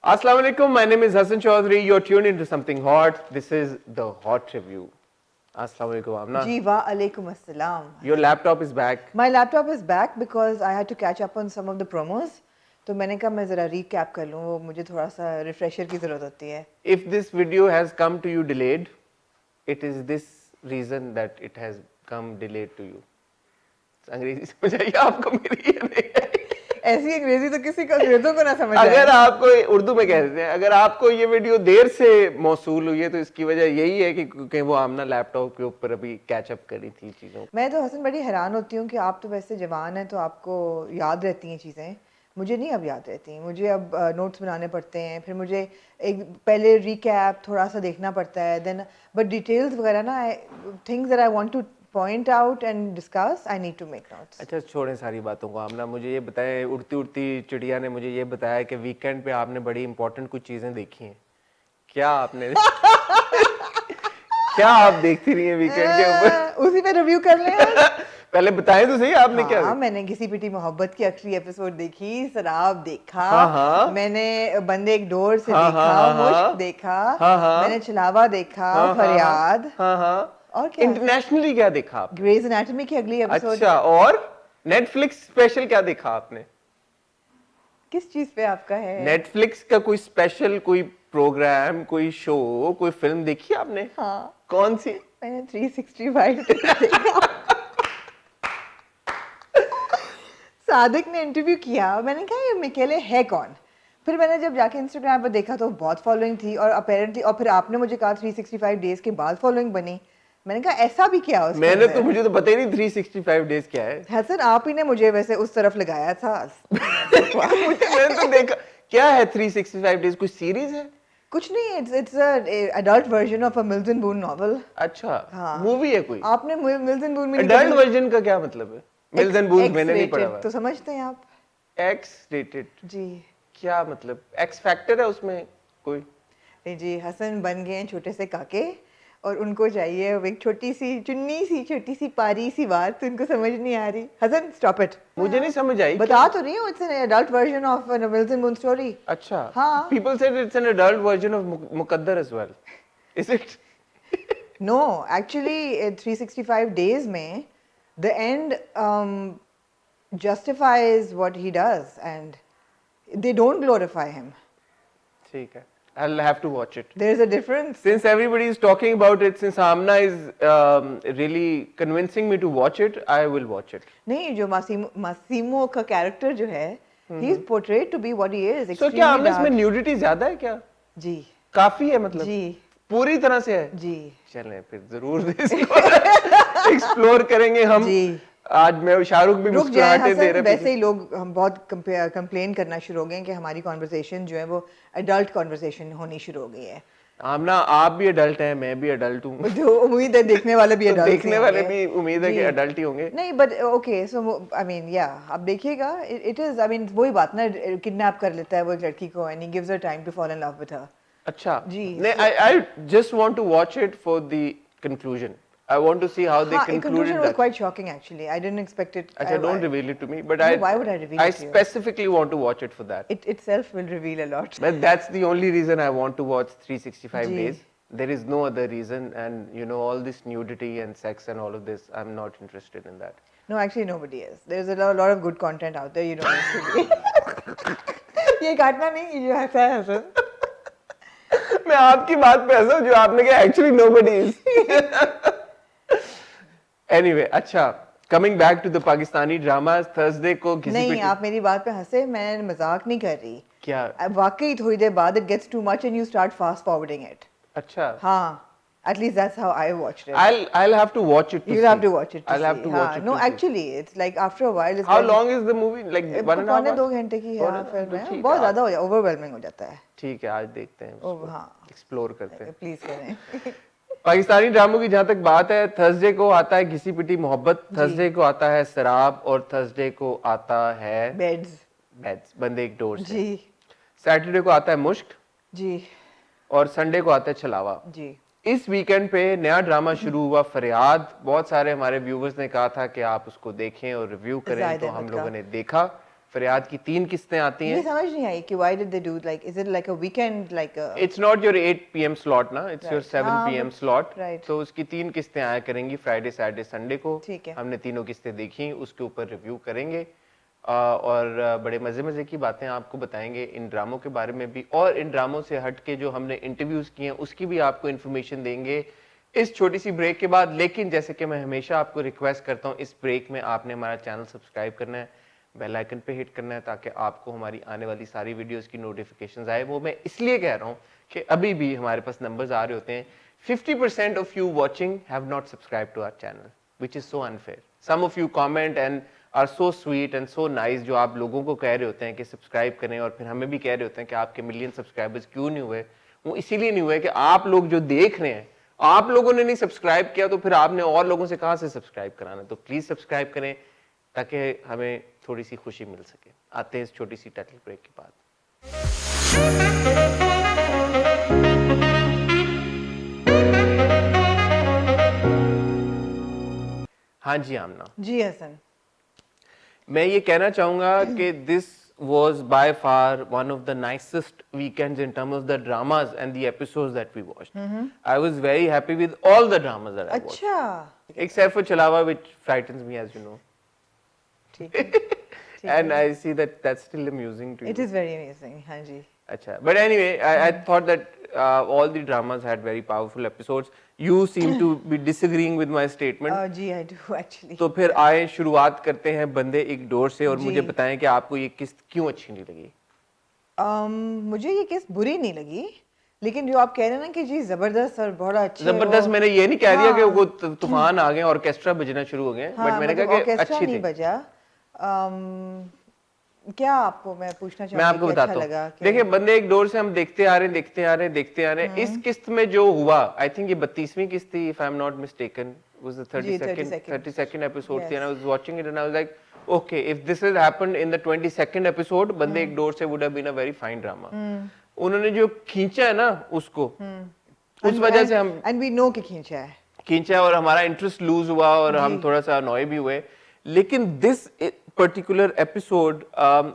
Assalamu alaikum. My name is Hassan Chaudhary. You're tuned into something hot. This is the hot review. Assalamu alaikum, Amna. Ji wa alaikum assalam. Your laptop is back. My laptop is back because I had to catch up on some of the promos. तो मैंने कहा मैं ज़रा recap कर लूँ, वो मुझे थोड़ा सा refresher की ज़रूरत होती है. If this video has come to you delayed, it is this reason that it has come delayed to you. अंग्रेजी समझ आई आपको मेरी ये नहीं? ऐसी अंग्रेजी तो किसी का अंग्रेजों को ना समझ आए. अगर आपको उर्दू में कह देते हैं, अगर आपको ये वीडियो देर से मौसूल हुई है तो इसकी वजह यही है कि क्योंकि वो आमना लैपटॉप के ऊपर अभी कैचअप करी थी चीज़ों. मैं तो हसन बड़ी हैरान होती हूँ कि आप तो वैसे जवान हैं तो आपको याद रहती हैं चीज़ें. मुझे नहीं अब याद रहती. मुझे अब नोट्स बनाने पड़ते हैं, फिर मुझे एक पहले रिकैप थोड़ा सा देखना पड़ता है, देन बट डिटेल्स वगैरह ना things that I want to point out and discuss I need to make notes. अच्छा छोड़ें सारी बातों को. आमना मुझे ये बताएं, उड़ती उड़ती चिड़िया ने मुझे ये बताया कि वीकेंड पे आपने बड़ी इंपॉर्टेंट कुछ चीज़ें देखी हैं. क्या आपने क्या आप देखती रही हैं वीकेंड के ऊपर? उसी पे रिव्यू कर लें. पहले बताएं तो सही आपने क्या देखा? मैंने किसी पिटी मोहब्बत की आखिरी एपिसोड देखी, शराब देखा, हाँ. मैंने बंदे एक डोर से हाँ, देखा, हाँ, हाँ, मुश्क देखा, हाँ. मैंने छलावा देखा, फरियाद. और क्या इंटरनेशनली क्या देखा आपने? ग्रेज एनाटॉमी की अगली एपिसोड. अच्छा, और नेटफ्लिक्स स्पेशल क्या देखा आपने? किस चीज पे आपका है? नेटफ्लिक्स का कोई स्पेशल, कोई प्रोग्राम, कोई शो, कोई फिल्म देखी आपने? हाँ. कौन सी? मैंने 365 देखा. सादिक ने इंटरव्यू किया, मैंने कहा ये मिकेले है कौन. फिर मैंने जब जाके इंस्टाग्राम पर देखा तो बहुत फॉलोइंग थी और अपेरेंटली, और फिर आपने मुझे कहा 365 डेज के बाद फॉलोइंग बनी. मैंने कहा ऐसा भी क्या उसके मैंने अंदर? तो मुझे तो पता ही नहीं 365 डेज क्या है. हसन आप ही ने मुझे वैसे उस तरफ लगाया था. मैंने तो देखा. क्या है 365 डेज? कोई सीरीज है? कुछ नहीं, it's adult version of a Milton boon novel. अच्छा. हाँ. मूवी है कोई? आपने मिल्टन बून में अडल्ट वर्जन का क्या मतलब है? मिल्टन बून मैंने नहीं पढ़ा हुआ. तो समझते हैं आप? एक्स रेटेड जी. क्या मतलब? एक्स फैक्टर है उसमें कोई? नहीं जी, हसन बन गए हैं छोटे से काके और उनको चाहिए एक छोटी सी चुन्नी सी छोटी सी पारी सी बात, तो उनको समझ नहीं आ रही. Hassan stop it. मुझे नहीं समझ आई. बता तो रही हूँ, it's an adult version of a Milton Boon story. अच्छा. हाँ. People said it's an adult version of Muqaddar as well. Is it? No, actually 365 days में the end justifies what he does and they don't glorify him. ठीक है. I'll have to watch it. There's a difference. Since everybody is talking about it, since Amna is really convincing me to watch it, I will watch it. नहीं, जो Masimo का character जो है, he is portrayed to be what he is. So क्या आमना इसमें nudity ज्यादा है क्या? जी. काफी है मतलब? जी. पूरी तरह से है? जी. चलें फिर जरूर इसको एक्सप्लोर करेंगे हम. जी. आज मैं शाहरुख भी रुक जाए मुस्कुराहटे दे रहे. वैसे ही लोग हम बहुत कंप्लेन करना शुरू हो गए कि हमारी कॉन्वर्सेशन जो है वो एडल्ट कॉन्वर्सेशन होनी शुरू हो गई है. आमना आप भी अडल्ट हैं, मैं भी अडल्ट हूँ. तो उम्मीद है देखने वाले भी अडल्ट देखने वाले भी उम्मीद है कि अडल्ट ही होंगे. नहीं but okay, so I mean या आप देखिएगा, इट इज, आई मीन वही बात ना, किडनैप कर लेता है वो एक लड़की को and he gives her time to fall in love with her. अच्छा. जी. नहीं, I just want to watch it for the conclusion. I want to see how they concluded conclusion was that. quite shocking actually. I didn't expect it. अच्छा, don't reveal it to me, but No, I why would I reveal I it to you? specifically want to watch it for that. It itself will reveal a lot. But that's the only reason I want to watch 365 ji. days. There is no other reason, and you know all this nudity and sex and all of this, I'm not interested in that. No, actually nobody is. There's a lot of good content out there. You don't need to be. ये काटना नहीं, ये हंसा है हसन. मैं आपकी बात पे हंसा जो आपने कहा actually nobody is. Anyway, अच्छा, coming back to the Pakistani dramas, Thursday को घिसी नहीं, पिटी. आप मेरी बात पे हंसे, मैं मजाक नहीं कर रही. क्या? वाकई थोड़ी देर बाद it gets too much and you start fast forwarding it. अच्छा. हाँ. At least that's how I watched it. I'll have to watch it. You'll have to watch it. I'll have to watch it. No, to see. actually, it's like after a while. It's How like, long is the movie? Like 1.5 hours? 2 घंटे की है film है. ठीक बहुत है. ज़्यादा हो जाता है, overwhelming हो जाता है. ठीक है, आज देखते हैं. ओह हाँ. एक्सप्लोर करते हैं. प्लीज करें. पाकिस्तानी ड्रामों की जहाँ तक बात है, थर्सडे को आता है घिसी पिटी मोहब्बत, थर्सडे को आता है शराब, और थर्सडे को आता है बेड्स बंदे एक डोर से. जी. सैटरडे को आता है मुश्क जी. और संडे को आता है छलावा. जी. इस वीकेंड पे नया ड्रामा शुरू हुआ फरियाद. बहुत सारे हमारे व्यूवर्स ने कहा था कि आप उसको देखें और रिव्यू करें, तो हम लोगों ने देखा फरियाद की 3 किस्तें आती ये हैं. समझ नहीं आई कि why did they do like is it like a weekend like a It's not your 8 PM slot ना, it's your Right. 7 हाँ, PM but- slot. right. तो उसकी 3 किस्तें आया करेंगी फ्राइडे सैटरडे संडे को. ठीक है। हमने तीनों किस्तें देखी, उसके ऊपर रिव्यू करेंगे और बड़े मजे की बातें आपको बताएंगे इन ड्रामों के बारे में भी, और इन ड्रामों से हट के जो हमने इंटरव्यूज किए हैं उसकी भी आपको इन्फॉर्मेशन देंगे इस छोटी सी ब्रेक के बाद. लेकिन जैसे कि मैं हमेशा आपको रिक्वेस्ट करता हूँ, इस ब्रेक में आपने हमारा चैनल सब्सक्राइब करना है, बेल आइकन पे हिट करना है ताकि आपको हमारी आने वाली सारी वीडियोस की नोटिफिकेशंस आए. वो मैं इसलिए कह रहा हूँ कि अभी भी हमारे पास नंबर्स आ रहे होते हैं 50% of you watching have not subscribe to our channel, which is so unfair. Some of you comment and are so sweet and so nice, जो आप लोगों को कह रहे होते हैं कि सब्सक्राइब करें, और फिर हमें भी कह रहे होते हैं कि आपके मिलियन सब्सक्राइबर्स क्यों नहीं हुए. वो इसीलिए नहीं हुए कि आप लोग जो देख रहे हैं, आप लोगों ने नहीं सब्सक्राइब किया, तो फिर आपने और लोगों से कहां से सब्सक्राइब कराना. तो प्लीज सब्सक्राइब करें ताकि हमें थोड़ी सी खुशी मिल सके. आते हैं इस छोटी सी टाइटल ब्रेक के बाद. हाँ जी आमना, जी हसन मैं ये कहना चाहूंगा कि this was by far one of the nicest weekends in terms of the dramas and the episodes that we watched. I was very happy with all the dramas that I watched, अच्छा except for Chalawa, which frightens me, as you know. ठीक है And I see that that's still amusing to you. it is very amazing हाँ जी Acha. But anyway, I thought that all the dramas had very powerful episodes. You seem to be disagreeing with my statement. Ji I do actually तो फिर आए शुरुआत करते हैं बंदे एक डोर से, और जी। मुझे बताएं कि आपको ये किस्त क्यों अच्छी नहीं लगी. मुझे ये किस बुरी नहीं लगी, लेकिन जो आप कह रहे हैं ना कि जी जबरदस्त और बड़ा अच्छा है जबरदस्त वो- मैंने ये नहीं कह दिया कि हाँ। वो तूफान आ गए, ऑर्केस्ट्रा बजना शुरू हो गए, हाँ, बट मैंने मतलब कहा कि ऑर्केस्ट्रा अच्छी नहीं थी. बजा क्या आपको मैं पूछना मैं चाहूंगी आपको कि बताता अच्छा हूँ. लगा कि देखिए बंदे एक डोर से हम देखते आ रहे हैं. इस किस्त में जो हुआ, आई थिंक ये 32वीं किस्त थी, if I am not mistaken, was the 32nd episode थी, and I was watching it and I was like okay, if this has happened in the 22nd episode, बंदे एक डोर से would have been a very fine drama. उन्होंने जो खींचा है ना उसको, उस वजह से हम एंड वी नो कि खींचा है और हमारा इंटरेस्ट लूज हुआ और हम जी। थोड़ा सा अनॉय भी हुए. लेकिन this particular episode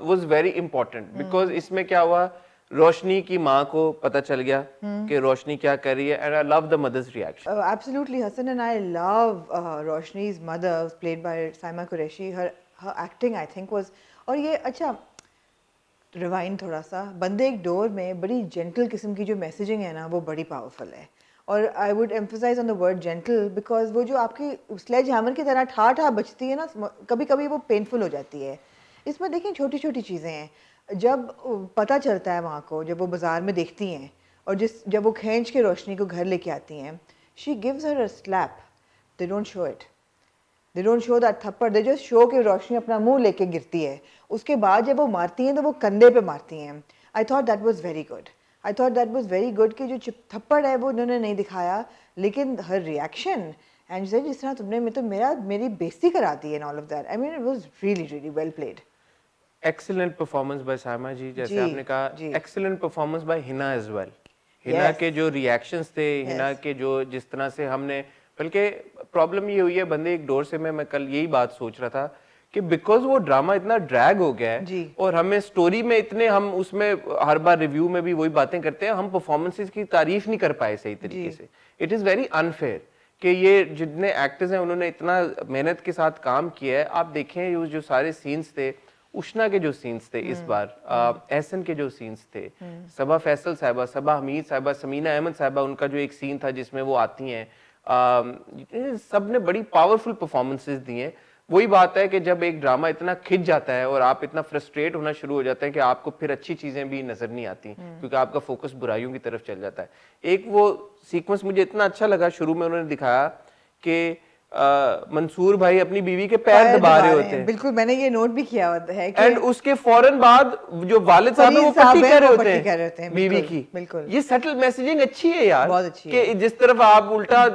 was very important because इसमें क्या हुआ, रोशनी की माँ को पता चल गया कि रोशनी क्या कर रही है, and I love the mother's reaction. Absolutely, Hassan, and I love Roshni's mother, played by Saima Qureshi. Her acting, I think, was और ये अच्छा रिवाइंड थोड़ा सा, बंदे एक डोर में बड़ी जेंटल किस्म की जो मैसेजिंग है ना वो बड़ी पावरफुल है. और I would emphasise on the word gentle because वो जो आपकी स्लेज हैमर की तरह ठा ठा बचती है ना, कभी कभी वो पेनफुल हो जाती है. इसमें देखें छोटी छोटी चीज़ें हैं. जब पता चलता है वहाँ को, जब वो बाज़ार में देखती हैं और जब वो खींच के रोशनी को घर लेके आती हैं, she gives her a slap. They don't show it, they don't show that थप्पड़, दे जस्ट शो कि रोशनी अपना मुंह लेके गिरती है. उसके बाद जब वो मारती हैं तो वो कंधे पे मारती हैं. I thought that was very good. I thought that was very good कि जो थप्पड़ है वो उन्होंने नहीं दिखाया, लेकिन हर रिएक्शन एंड जिस तरह तुमने मेरी बेइज्जती करा दी and all of that, I mean it was really well played. Excellent performance by Saima ji, जैसे जी, आपने कहा. जी। Excellent performance by Hina as well. Hina Yes. के जो रिएक्शंस थे, हिना के जो जिस तरह से हमने, बल्कि प्रॉब्लम ये हुई है बंदे एक डोर से, मैं कल यही बात सोच रहा था कि बिकॉज वो ड्रामा इतना ड्रैग हो गया है जी। और हमें स्टोरी में इतने, हम उसमें हर बार रिव्यू में भी वही बातें करते हैं, हम परफॉर्मेंसेस की तारीफ नहीं कर पाए सही तरीके से. इट इज वेरी अनफेयर कि ये जितने एक्टर्स हैं उन्होंने इतना मेहनत के साथ काम किया है. आप देखें ये जो सारे सीन्स थे, उष्णा के जो सीन्स थे इस बार, एहसन के जो सीन्स थे, सबा फैसल साहिबा, सबा हमीद साहिबा, समीना अहमद साहिबा, उनका जो एक सीन था जिसमें वो आती हैं, सब ने बड़ी पावरफुल परफॉर्मेंसेस दी हैं. वही बात है कि जब एक ड्रामा इतना खिंच जाता है और आप इतना फ्रस्ट्रेट होना शुरू हो जाते हैं कि आपको फिर अच्छी चीजें भी नजर नहीं आती, क्योंकि आपका फोकस बुराइयों की तरफ चल जाता है. एक वो सीक्वेंस मुझे इतना अच्छा लगा, शुरू में उन्होंने दिखाया कि मंसूर भाई अपनी बीवी के पैर दबा रहे होते हैं. बिल्कुल, मैंने ये नोट भी किया होता है कि एंड उसके फौरन बाद जो वालिद साहब है वो फरीद साहब पट्टी हैं, कर वो रहे पट्टी कर रहे होते होते हैं हैं, बीवी बिल्कुल, की. बिल्कुल. ये सटल मैसेजिंग अच्छी है यार, बहुत अच्छी कि है. जिस तरफ आप उल्टा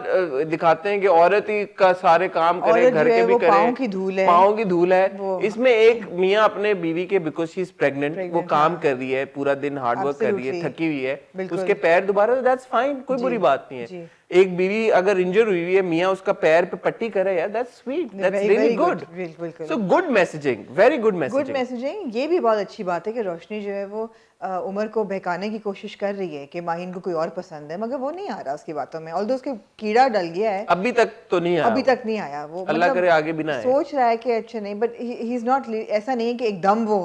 दिखाते हैं कि औरत ही का सारे काम करे, औरत घर जो के है भी वो करे, पाँव की धूल है. पाँव की धूल है. वो- इसमें एक मियाँ अपने बीवी के, बिकॉज शी इज प्रेग्नेंट, वो काम कर रही है, पूरा दिन हार्ड वर्क कर रही है, Absolutely. थकी हुई है, बिल्कुल. उसके पैर दोबारा, दैट्स फाइन, कोई बुरी बात नहीं जी. है. एक बीवी अगर इंजर हुई है, मियाँ उसका पैर पे पट्टी करे, यार that's sweet, that's really good. बिल्कुल. So good messaging, very good good messaging. Messaging. ये भी बहुत अच्छी बात है कि रोशनी जो है वो उमर को बहकाने की कोशिश कर रही है कि माहिन को कोई और पसंद है, मगर वो नहीं आ रहा उसकी बातों में. ऑल्दो उसके कीड़ा डल गया है, अभी तक तो नहीं आया, अभी तक नहीं आया वो. अल्लाह मतलब करे आगे भी ना आए. सोच रहा है कि अच्छा नहीं, बट ही इज नॉट. ऐसा नहीं है कि एकदम वो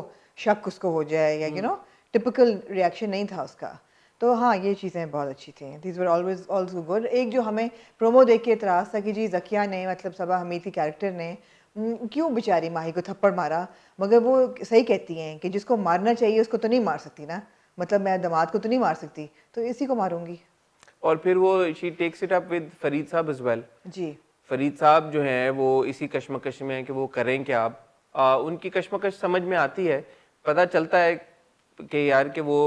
शक उसको हो जाए या टिपिकल रिएक्शन नहीं था उसका. तो हाँ, ये चीज़ें बहुत अच्छी थी. These were always also good. एक जो हमें प्रोमो देख के इतराज़ था कि जी ज़किया ने, मतलब सबा हमीद की कैरेक्टर ने क्यों बेचारी माही को थप्पड़ मारा, मगर वो सही कहती हैं कि जिसको मारना चाहिए उसको तो नहीं मार सकती ना. मतलब मैं दामाद को तो नहीं मार सकती, तो इसी को मारूंगी. और फिर वो she takes it up with Farid Sahab as well. जी. फरीद साहब जो हैं वो इसी कश्मकश में हैं कि वो करें क्या. अब उनकी कश्मकश समझ में आती है. पता चलता है कि यार कि वो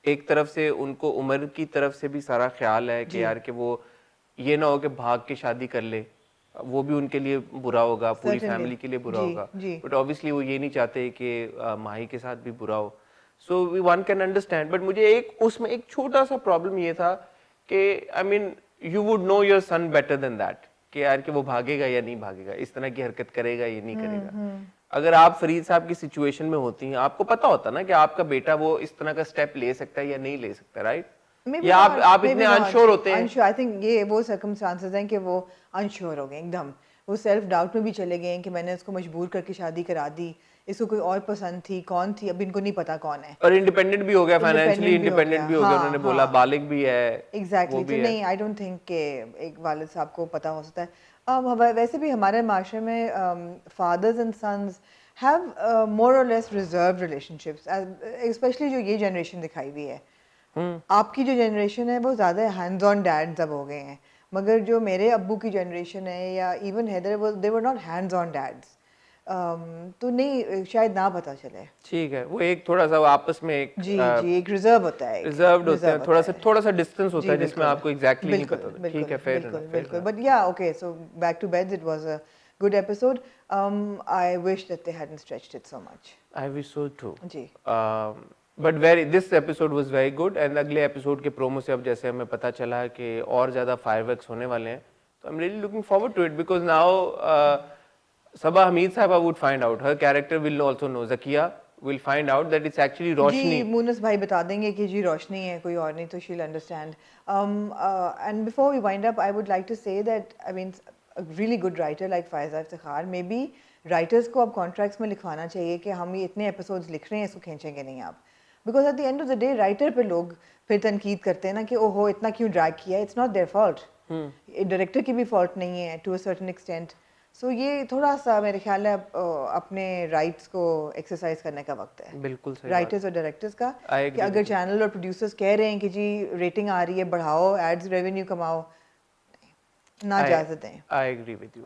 एक तरफ से उनको उमर की तरफ से भी सारा ख्याल है कि यार कि वो ये ना हो कि भाग के शादी कर ले, वो भी उनके लिए बुरा होगा, पूरी फैमिली के लिए बुरा होगा. बट ऑब्वियसली वो ये नहीं चाहते कि माही के साथ भी बुरा हो. So we one can understand. But मुझे एक उसमें एक छोटा सा प्रॉब्लम ये था कि I mean you would know your son better than that कि यार कि वो भागेगा या नहीं भागेगा, इस तरह की हरकत करेगा या नहीं करेगा. अगर आप फरीद साहब की सिचुएशन में होती हैं, आपको पता होता ना कि आपका बेटा वो इस तरह का स्टेप ले सकता है या नहीं ले सकता, राइट? या आप इतने अनश्योर होते हैं? आई थिंक ये वो सर्कमस्टांसेस हैं कि वो अनश्योर हो गए एकदम. वो सेल्फ डाउट में भी चले गए हैं कि मैंने उसको मजबूर करके शादी करा दी, इसको कोई और पसंद थी, कौन थी, अब इनको नहीं पता कौन है. और इंडिपेंडेंट भी हो गया, फाइनेंशियली इंडिपेंडेंट भी हो गया. उन्होंने बोला बालिग भी है. एग्जैक्टली. तो नहीं, आई डोंट थिंक कि एक वालिद साहब को पता हो सकता है. वैसे भी हमारे माशरे में fathers and sons have more और लेस रिजर्व रिलेशनशिप्स, स्पेशली जो ये जनरेशन दिखाई हुई है. आपकी जो जनरेशन है वो ज़्यादा हैंड्स ऑन डैड्स अब हो गए हैं, मगर जो मेरे अब्बू की जनरेशन है या even Haider, they were not hands on dads. तो नहीं, शायद ना पता चले. ठीक है, वो एक थोड़ा सा आपस में एक जी एक रिजर्व होता है, रिजर्व्ड होता है, थोड़ा सा डिस्टेंस होता है जिसमें आपको एग्जैक्टली नहीं पता होता. ठीक है, फेयर बिल्कुल. बट या okay, so back to beds, it was a good episode. I wish that they hadn't stretched it so much. I wish so too. जी. But this episode was very good. And अगले episode के promo से अब जैसे हमें पता चला कि और ज़्यादा फायरवर्क्स होने वाले हैं, तो I'm really looking forward to it because now Sabah Hamid साहबा would find out, her character will also know, Zakiya will find out that it's actually रोशनी. जी, मुनस भाई बता देंगे कि जी रोशनी है, कोई और नहीं, तो she'll understand. And before we wind up, I would like to say that I mean a really good writer like Faiza Iftikhar, maybe writers को अब contracts में लिखवाना चाहिए कि हम ये इतने episodes लिख रहे हैं, इसको खींचेंगे नहीं आप. Because at the end of the day, writer पे लोग फिर तनकीद करते हैं ना कि ओहो इतना क्यों ड्रैग किया. It's not their fault. Director की भी fault नहीं है to a certain extent. So ये थोड़ा सा मेरे ख्याल है अपने राइट्स को एक्सरसाइज करने का वक्त है. बिल्कुल सही. राइटर्स और डायरेक्टर्स का कि अगर चैनल और प्रोड्यूसर्स कह रहे हैं कि जी रेटिंग आ रही है, बढ़ाओ, एड्स रेवेन्यू कमाओ, ना इजाजत दें. I agree with you.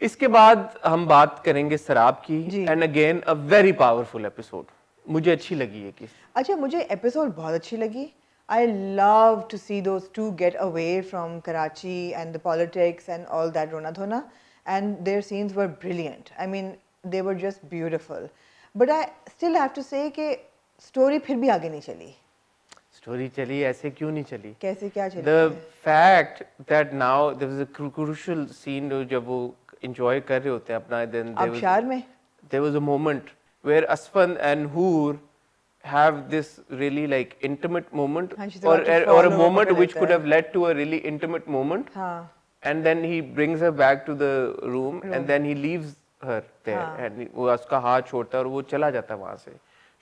इसके बाद हम बात करेंगे शराब की. And again a very powerful episode. मुझे अच्छी लगी है कि अच्छा, मुझे एपिसोड बहुत अच्छी लगी. I love to see those two get away from Karachi and the politics and all that rona dhona, and their scenes were brilliant. I mean, they were just beautiful. But I still have to say कि story फिर भी आगे नहीं चली. Story चली, ऐसे क्यों नहीं चली? कैसे क्या चली? The fact that now there was a crucial scene जब वो enjoy कर रहे होते हैं अपना, then there was a moment where Asfan and Hoor have this really like intimate moment, or a moment which could have led to a really intimate moment. And then he brings her back to the room and then he leaves her there and वो उसका हाथ छोड़ता है और वो चला जाता है वहाँ से,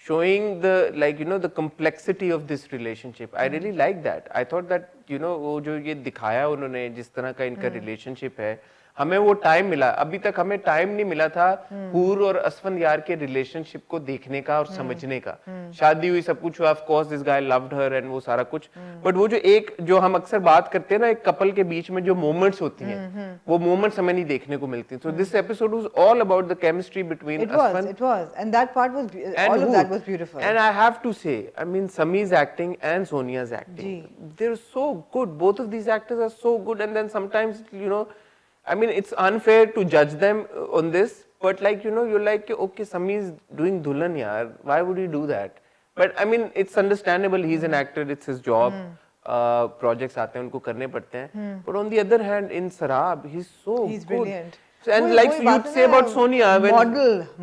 showing the like the complexity of this relationship. I really like that. I thought that वो जो ये दिखाया उन्होंने, जिस तरह का इनका relationship है, हमें वो टाइम मिला. अभी तक हमें टाइम नहीं मिला था हूर और असफन यार के रिलेशनशिप को देखने का और समझने का. शादी हुई, सब कुछ हुआ, of course this guy loved her and वो सारा कुछ, बट वो जो हम अक्सर बात करते हैं ना एक कपल के बीच में जो मोमेंट्स होती हैं, वो मोमेंट्स हमें नहीं देखने को मिलती. So this episode was all about the chemistry between Asfan. It was, and that part was all of that was beautiful. And I have to say, I mean Sami's acting and Sonia's acting, they're so good. Both of these actors are so good. And then sometimes I mean, it's unfair to judge them on this, but like, you're like, okay, Sami is doing Dulhan yaar, why would he do that? But I mean, it's understandable, he's an actor, it's his job. Projects आते हैं उनको करने पड़ते हैं, but on the other hand in Sarab he is so He's good brilliant. And like you say about Sonia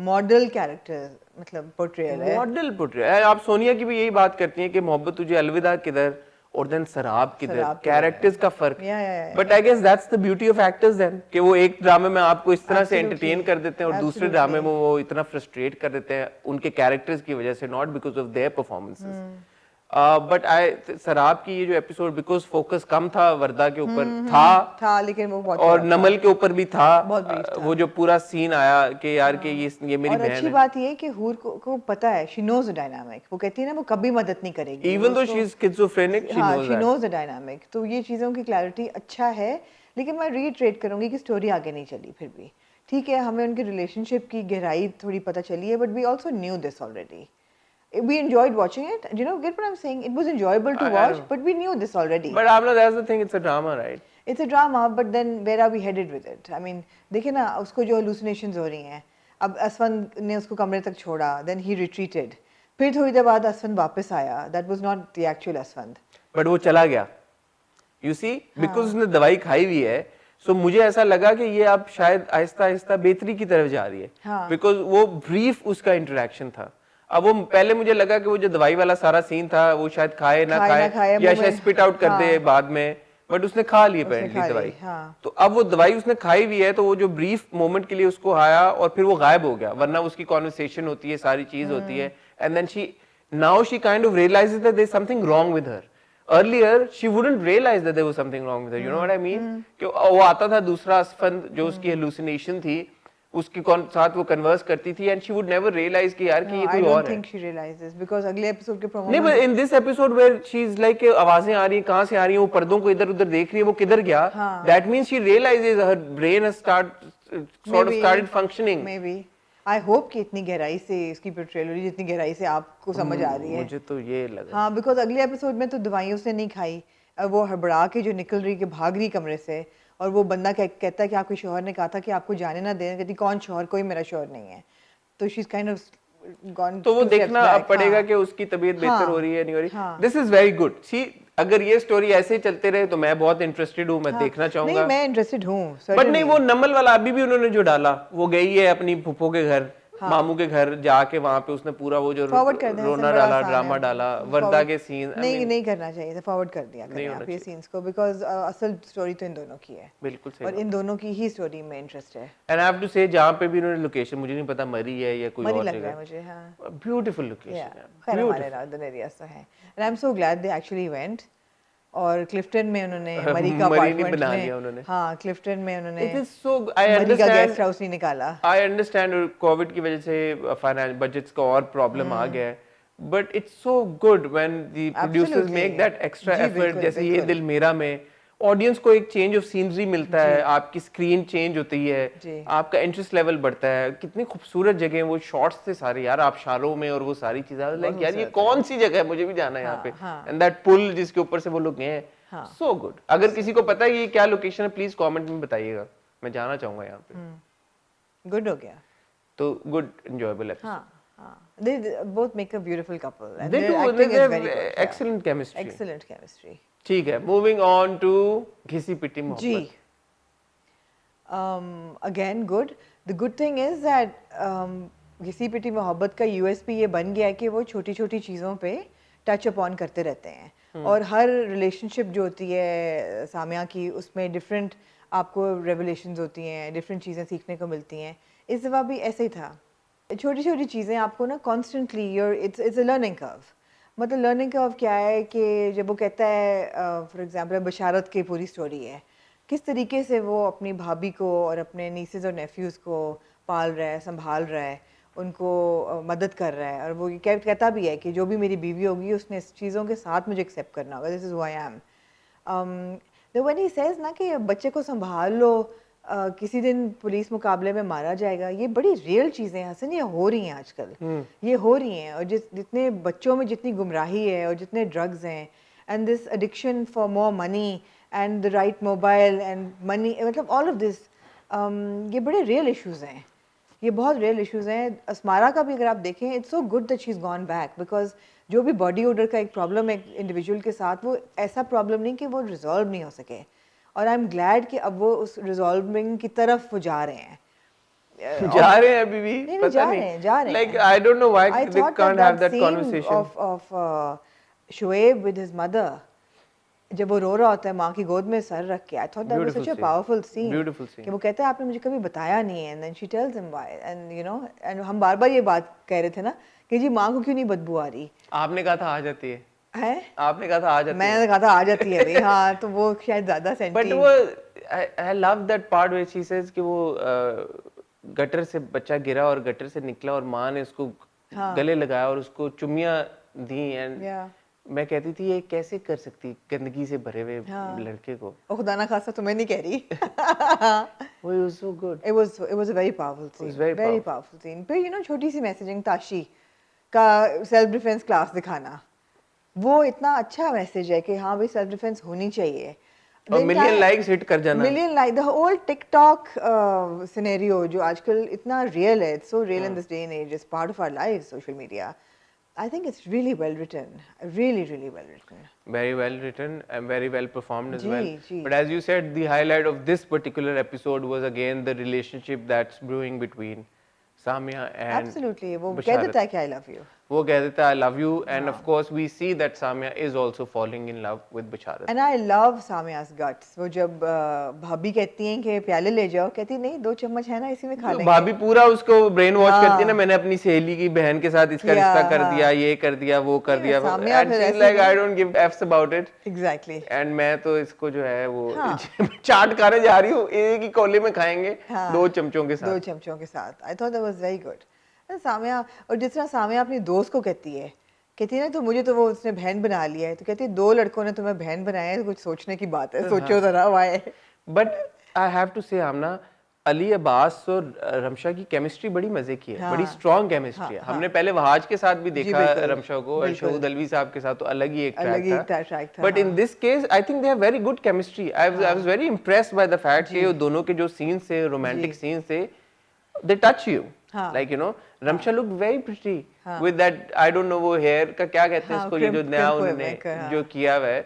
model character मतलब portrayal है. Model portrayal आप सोनिया की भी यही बात करती हैं कि मोहब्बत तुझे अलविदा किधर और देन सराब किधर, सराब किधर कैरेक्टर्स का फर्क. Yeah. But I guess that's the beauty of actors then कि वो एक ड्रामे में आपको इस तरह से Absolutely. एंटरटेन कर देते हैं और दूसरे Absolutely. ड्रामे में वो इतना फ्रस्ट्रेट कर देते हैं उनके कैरेक्टर्स की वजह से, not because of their performances. But I सराब की ये जो एपिसोड बिकॉज फोकस कम था वर्दा के ऊपर था लेकिन वो बहुत और बड़ा नमल के ऊपर भी था. बहुत brief था. वो जो पूरा सीन आया कि यार कि ये मेरी और बहन अच्छी है. बात ये है कि हूर को पता है, शी नोज द डायनामिक. वो कहती है ना वो कभी मदद नहीं करेगी इवन दो उसको- शी इज स्किज़ोफ्रेनिक शी हाँ, knows she knows the dynamic. तो ये चीज़ों की क्लैरिटी अच्छा है, लेकिन मैं रीट्रेट करूंगी कि स्टोरी आगे नहीं चली. फिर भी ठीक है, हमें उनके रिलेशनशिप की गहराई थोड़ी पता चली है, but we also knew this already. We enjoyed watching it. You know, get what I'm saying? It was enjoyable to watch, but we knew this already. But Amna, that's the thing, it's a drama, right? It's a drama, but then where are we headed with it? I mean, देखिए ना उसको जो hallucinations हो रही हैं. अब असफंद ने उसको कमरे तक छोड़ा, then he retreated. फिर थोड़ी देर बाद असफंद वापस आया. That was not the actual Asfand. But वो चला गया. You see, because उसने दवाई खाई हुई है, so मुझे ऐसा लगा कि ये अब शायद आहिस्ता आहिस्ता बेहतरी की तरफ जा रही है. हाँ. Because वो brief उसका interaction था. अब वो पहले मुझे लगा कि वो जो दवाई वाला सारा सीन था वो शायद खाए ना खाए या शायद स्पिट आउट कर दे बाद में, बट उसने खा ली अपेरेंटली दवाई. तो अब वो दवाई उसने खाई हुई है, तो वो जो ब्रीफ मोमेंट के लिए उसको आया और फिर वो गायब हो गया, वरना उसकी कॉन्वर्सेशन होती है, सारी चीज होती है, and then she now she kind of realises that there is something wrong with her. Earlier she wouldn't realize that there was something wrong with her. You know what I mean? कि वो आता था दूसरा असफंद जो उसकी hallucination थी, उसके साथ वो कन्वर्स करती थी, and she would never realise कि यार कि ये कोई और है. I don't think she realizes because अगले एपिसोड के प्रोमो नहीं, but in this episode where she is like आवाजें आ रही हैं, कहाँ से आ रही हैं, वो पर्दों को इधर उधर देख रही है, वो किधर गया? That means she realizes her brain has started functioning. Maybe. I hope कि इतनी गहराई से इसकी पोर्ट्रेयल जितनी गहराई से आपको समझ आ रही है. मुझे तो ये लगा. हाँ, because अगले एपिसोड में तो दवाई उसने नहीं खाई, वो हड़बड़ा के जो निकल रही के भाग रही कमरे से, और वो बंदा कहता है कि आपके शौहर ने कहा था कि आपको जाने ना दें. कहती कौन शौहर? कोई मेरा शौहर नहीं है. तो she is kind of gone. तो वो देखना अब पड़ेगा कि उसकी तबीयत बेहतर हो रही है नहीं हो रही. This is very good. See अगर ये स्टोरी ऐसे ही चलते रहे तो मैं बहुत इंटरेस्टेड हूँ, मैं देखना चाहूंगा. नहीं, मैं इंटरेस्टेड हूँ बट नहीं, वो नमल वाला अभी भी उन्होंने जो डाला, वो गई है अपनी फूफो के घर, मामू के घर जाके वहां पे उसने पूरा वो जो रोना डाला, ड्रामा डाला, वर्दा के सीन. नहीं करना चाहिए था, फॉरवर्ड कर दिया करें आप ये सीन्स को, बिकॉज़ असल स्टोरी तो इन दोनों की है. बिल्कुल सही. और इन दोनों की ही स्टोरी में इंटरेस्ट है. एंड आई हैव टू से जहां पे भी उन्होंने लोकेशन, मुझे नहीं पता मरी है या कोई और लग रहा है मुझे. हां, ब्यूटीफुल लोकेशन है. खैर हमारे नॉर्दर्न एरियाज तो है, and I am so glad they actually went. और क्लिफ्टन में उन्होंने मरी का अपार्टमेंट बना लिया उन्होंने. हाँ, क्लिफ्टन में उन्होंने it is so I understand guest house नहीं निकाला. आई अंडरस्टैंड कोविड की वजह से फाइनेंस बजट्स का और प्रॉब्लम आ गया है, but it's so good when the producers make that extra effort. जैसे ये दिल मेरा में ऑडियंस को एक चेंज ऑफ सीनरी मिलता है, आपकी स्क्रीन चेंज होती है, आपका इंटरेस्ट लेवल बढ़ता है. कितनी खूबसूरत जगह है, वो शॉट्स थे सारे यार आबशारों में, और वो सारी चीजें लाइक यार ये कौन सी जगह है, मुझे भी जाना है यहाँ पे. एंड दैट पुल जिसके ऊपर से वो लोग गए हैं, सो गुड. अगर किसी को पता है ये क्या लोकेशन है, प्लीज कमेंट में बताइएगा, मैं जाना चाहूंगा यहाँ पे. गुड हो गया. तो good enjoyable episode. They both make a beautiful couple, and they their do. acting They is have very good. excellent chemistry. Excellent chemistry. ठीक है, मूविंग ऑन टू घिसी पिटी मोहब्बत. जी. Again good. The good thing is that घिसी पिटी मोहब्बत का USP ये बन गया है कि वो छोटी छोटी चीज़ों पे टच अपॉन करते रहते हैं, और हर रिलेशनशिप जो होती है सामिया की, उसमें डिफरेंट आपको रेवलेशंस होती हैं, डिफरेंट चीज़ें सीखने को मिलती हैं. इस दफ़ा भी ऐसे ही था. छोटी छोटी चीज़ें आपको ना constantly it's a learning curve. मतलब लर्निंग कर्व क्या है कि जब वो कहता है फॉर एग्जांपल बशारत की पूरी स्टोरी है, किस तरीके से वो अपनी भाभी को और अपने नीसेस और नेफ्यूज़ को पाल रहा है, संभाल रहा है, उनको मदद कर रहा है. और वो कहता भी है कि जो भी मेरी बीवी होगी उसने इस चीज़ों के साथ मुझे एक्सेप्ट करना होगा, this is who I am. तो व्हेन ही सेज ना कि बच्चे को संभाल लो, किसी दिन पुलिस मुकाबले में मारा जाएगा, ये बड़ी रियल चीज़ें हैं हसन, ये हो रही हैं आजकल. ये हो रही हैं, और जितने बच्चों में जितनी गुमराही है और जितने ड्रग्स हैं, and this addiction for more money and the right mobile and money, मतलब ऑल ऑफ दिस, ये बड़े रियल इश्यूज़ हैं. ये बहुत रियल इश्यूज़ हैं. अस्मारा का भी अगर आप देखें, it's so good that she is gone back, because जो भी बॉडी ओडर का एक प्रॉब्लम है इंडिविजुअल के साथ, वो ऐसा प्रॉब्लम नहीं कि वो रिजॉल्व नहीं हो सके, और आई एम ग्लैड कि अब वो उस रिजॉल्विंग की तरफ वो जा रहे हैं। जा रहे हैं अभी भी, नहीं पता जा रहे लाइक हैं। I don't know why I they thought can't have that conversation of Shoaib with his mother, जब वो रो रहा होता है माँ की गोद में सर रख के, I thought that was Beautiful such a scene. powerful scene. Beautiful scene. कि वो कहता है आपने मुझे कभी बताया नहीं है, and then she tells him why, and you know, and हम बार बार ये बात कह रहे थे ना कि जी माँ को क्यों नहीं बदबू आ रही आपने कहा था आ जाती है, है। आपने कहा था आ जाती मैंने कहा था आ जाती है भाई, हाँ, तो वो शायद ज्यादा बट सेंटी। वो I love that part where she says कि वो गटर से बच्चा गिरा और गटर से निकला और माँ ने उसको गले लगाया और उसको चुम्मियां दी, एंड मैं कहती थी ये कैसे कर सकती गंदगी से भरे हुए लड़के को। ओ खुदा ना खासा तुम्हें नहीं कह रही। वो it was so good. It was a very powerful scene. Very powerful scene. फिर you know छोटी सी मैसेजिंग ताशी का सेल्फ डिफेंस क्लास दिखाना, वो इतना अच्छा मैसेज है कि हाँ भाई सेल्फ डिफेंस होनी चाहिए। और मिलियन लाइक्स हिट कर जाना, million like the whole TikTok scenario जो आजकल इतना रियल है, it's so real in this day and age, is part of our life, social media. I think it's really well written, really well written. Very well written and very well performed as well. Gee. But as you said, the highlight of this particular episode was again the relationship that's brewing between Samia and Absolutely, वो कह Basharat. देता है कि I love you. वो कह देता है I love you, and of course we see that Samia is also falling in love with Basharat. And I love Samia's guts. वो जब भाभी कहती हैं कि प्याले ले जाओ, कहती नहीं 2 चम्मच है ना इसी में खा लेंगे। भाभी पूरा उसको ब्रेन वॉश करती है ना, मैंने अपनी सहेली की बहन के साथ इसका रिश्ता कर दिया, ये कर दिया, वो कर दिया, and she's like I don't give f's about it. Exactly. And मैं तो इसको जो है वो चाट खाने जा रही हूँ, एक ही कोले में खाएंगे 2 चमचों के साथ। 2 चमचों के साथ। I thought that was very good. Samia, और जिस तरह सामिया अपनी दोस्त को कहती है ना तो मुझे तो वो उसने बहन बना लिया है, तो कहती है 2 लड़कों ने तुम्हें बहन बनाया है, तो कुछ सोचने की बात है, सोचो जरा why. But I have to say Amna, Ali Abbas और रमशा की केमिस्ट्री बड़ी मजे की है, बड़ी स्ट्रॉन्ग केमिस्ट्री है। हमने पहले वहाज के साथ भी देखा रमशा को, और शहीद अलवी साहब के साथ तो अलग ही एक ट्रैक था। But in this case I think they have very good chemistry. I was very impressed by the fact कि दोनों के जो सीन्स थे, रोमांटिक सीन्स थे, they touch you. Like you know, Ramsha looked very pretty with that, I don't know वो hair का क्या कहते हैं इसको, ये जो नया उन्होंने जो किया हुआ है,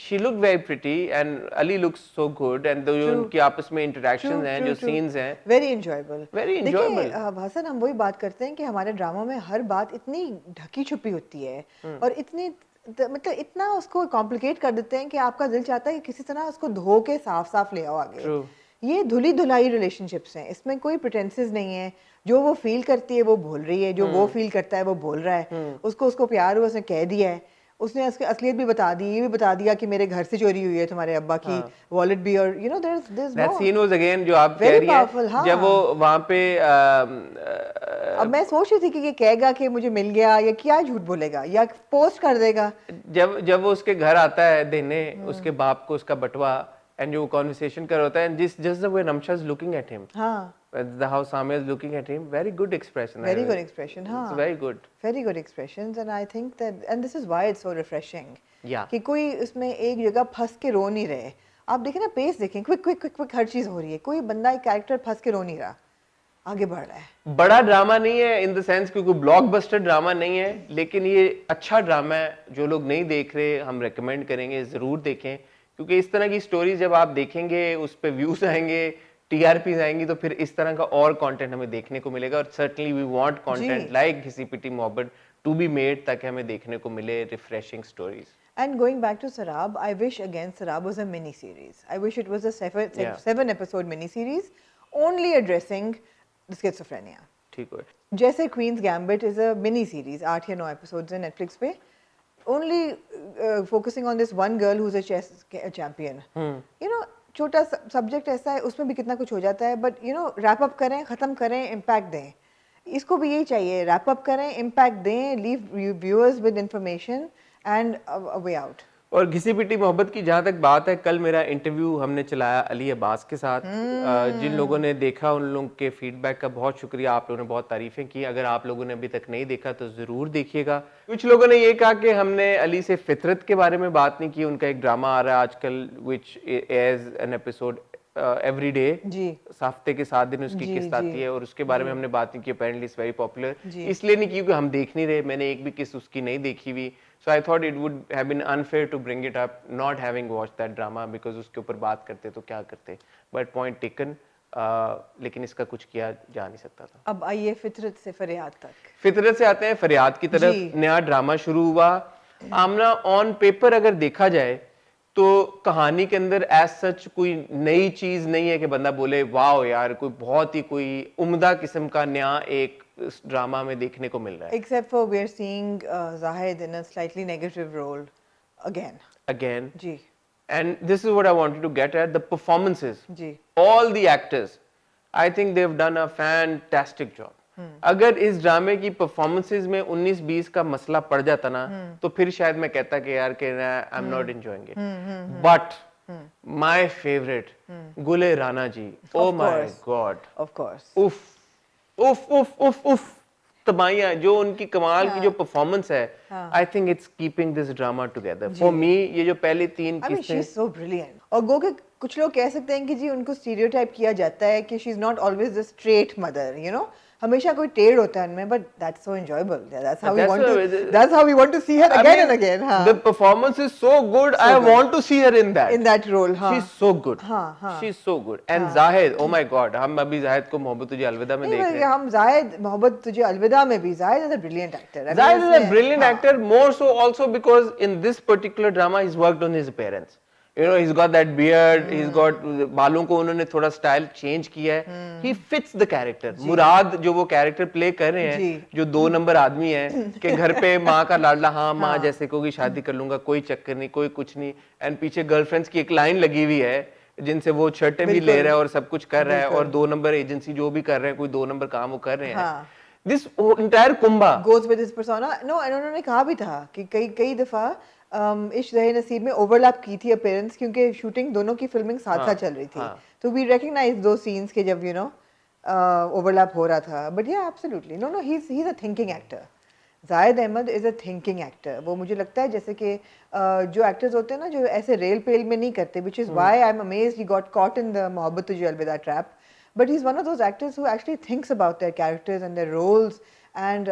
she looked very pretty and Ali looks so good, and जो उनकी आपस में interactions हैं, जो scenes हैं, very enjoyable. देखिए हसन, हम वही बात करते हैं कि हमारे ड्रामा में हर बात इतनी ढकी छुपी होती है और इतनी मतलब इतना उसको कॉम्प्लिकेट कर देते हैं कि आपका दिल चाहता है कि किसी तरह उसको धो के साफ ले आओ आगे। ये धुली धुलाई रिलेशनशिप्स हैं, इसमें कोई प्रिटेंसेस नहीं है। जो वो फील करती है वो बोल रही है, जो वो फील करता है वो बोल रहा है। उसको प्यार हुआ, उसने कह दिया है, उसने उसकी असलियत भी बता दी, ये भी बता दिया कि मेरे घर से चोरी हुई है तुम्हारे अब्बा की वॉलेट भी, और you know that scene was again जो आप कह रही हैं, जब वो वहाँ पे अब मैं सोच रही थी कि ये कहेगा कि मुझे मिल गया, या क्या झूठ बोलेगा, या पोस्ट कर देगा। जब वो उसके घर आता है देने उसके बाप को उसका बटवा, and जो कॉन्वर्सेशन कर होता है, and just the way Ramsha is looking at him, how Samia is looking at him, very good expression, very good expression, it's very good expressions, and I think that, and this is why it's so refreshing, yeah, कि कोई उसमें एक जगह फंस के रो नहीं रहे। आप देखें ना, पेस देखें, क्विक हर चीज हो रही है, कोई बंदा एक कैरेक्टर फंस के रो नहीं रहा, आगे बढ़ रहा है। बड़ा ड्रामा नहीं है इन द सेंस क्योंकि ब्लॉकबस्टर ड्रामा नहीं है, लेकिन ये अच्छा ड्रामा है। जो लोग नहीं देख रहे, हम रेकमेंड करेंगे जरूर देखें, क्योंकि इस तरह की स्टोरीज जब आप देखेंगे उस पे व्यूज आएंगे, टीआरपीज आएंगी, तो फिर इस तरह का और कंटेंट हमें देखने को मिलेगा। और certainly we want content like घिसी पिटी मोहब्बत टू बी मेड, ताकि हमें देखने को मिले refreshing stories. And going back to Sarab, I wish again Sarab was a mini series. I wish it was a 7 episode mini series only addressing the schizophrenia. ठीक है, जैसे Queen's Gambit is a mini series, 8 या 9 episodes है Netflix पे, only focusing on this one girl who's a chess champion. You know, छोटा subject ऐसा है, उसमें भी कितना कुछ हो जाता है, but you know wrap up करें, ख़त्म करें, इम्पैक्ट दें। इसको भी यही चाहिए, रैप अप करें, इम्पैक्ट दें, leave viewers with information and a way out. और घिसी पिटी मोहब्बत की जहाँ तक बात है, कल मेरा इंटरव्यू हमने चलाया अली अब्बास के साथ। जिन लोगों ने देखा उन लोगों के फीडबैक का बहुत शुक्रिया, आप लोगों ने बहुत तारीफें की। अगर आप लोगों ने अभी तक नहीं देखा तो ज़रूर देखिएगा। कुछ लोगों ने ये कहा कि हमने अली से फितरत के बारे में बात नहीं की, उनका एक ड्रामा आ रहा है आजकल which as an episode every day, जी हफ्ते के 7 दिन उसकी जी किस्त आती जी है, और उसके बारे में हमने बात नहीं की, अपेरेंटली इट्स वेरी पॉपुलर। जी इसलिए नहीं क्योंकि हम देख नहीं रहे, मैंने एक भी किस्त उसकी नहीं देखी हुई, so I thought it would have been unfair to bring it up not having watched that drama, because उसके ऊपर बात करते तो क्या करते, बट पॉइंट टेकन। लेकिन इसका कुछ किया जा नहीं सकता था। अब आइए फितरत से फरियाद तक। फितरत से आते हैं फरियाद की तरफ। जी नया ड्रामा शुरू हुआ। आमना ऑन पेपर अगर देखा जाए तो कहानी के अंदर एज सच कोई नई चीज नहीं है कि बंदा बोले वाह यार कोई बहुत ही कोई उम्दा किस्म का नया एक इस ड्रामा में देखने को मिल रहा है। except for we are seeing Zahid in a slightly negative role again. Again, ji and this is what I wanted to get at, the performances, ji all the actors, I think they've done a fantastic job. अगर इस ड्रामे की performances में 19-20 का मसला पड़ जाता ना तो फिर शायद मैं कहता कि यार कि I am not enjoying it, but my favourite Gule Rana ji, oh my course. God, of course. उफ उफ उफ उफ उफ, तबाहियां जो उनकी कमाल की जो परफॉर्मेंस है, I think it's keeping this drama together for me. ये जो पहली 3 I mean, किस्तें, she's so brilliant. और गो के कुछ लोग कह सकते हैं कि जी उनको स्टीरियोटाइप किया जाता है कि she is not always the straight mother, you know, हमेशा कोई टेढ़ होता है उनमें, but that's so enjoyable, that's how we want to, that's how we want to see her again and again. हां, the performance is so good, I want to see her in that, in that role. हाँ she's so good, हाँ she's so good, and Zahid, oh my god, हम अभी जाहिद को मोहब्बत तुझे अलविदा में नहीं, देख but रहे हैं। हम जाहिद मोहब्बत तुझे अलविदा में भी, Zahid is a brilliant actor. Zahid is a brilliant actor, more so also because in this particular drama he's worked on his appearance. You know, he's got that beard, he's got बालों को उन्होंने थोड़ा स्टाइल चेंज किया है, he fits the character। मुराद जो वो character play कर रहे हैं, जो 2 नंबर आदमी है कि घर पे माँ का लाडला, हाँ माँ जैसे कोगी शादी कर लूंगा, कोई चक्कर नहीं, कोई कुछ नहीं, एंड पीछे गर्लफ्रेंड्स की एक लाइन लगी हुई है जिनसे वो शर्टें भी ले रहा है और सब कुछ कर रहा है, और 2 नंबर एजेंसी जो भी कर रहे हैं, कोई 2 नंबर काम वो कर रहे हैं। दिस एंटायर कुंभा goes with his persona. No, उन्होंने कहा भी था कि कई कई दफा इश्क रहे नसीब में ओवरलैप की थी अपीयरेंस, क्योंकि शूटिंग दोनों की फिल्मिंग साथ साथ चल रही थी, तो वी रिकॉग्नाइज दो सीन्स के जब यू नो ओवरलैप हो रहा था। बट या absolutely no no, he is a thinking actor. Zahid Ahmed is a thinking actor. वो मुझे लगता है जैसे कि जो एक्टर्स होते हैं ना जो ऐसे रेल पेल में नहीं करते, which is why I am amazed he got caught in the मोहब्बत तुझे अलविदा trap, but he's one of those actors who actually thinks about their characters and their roles, and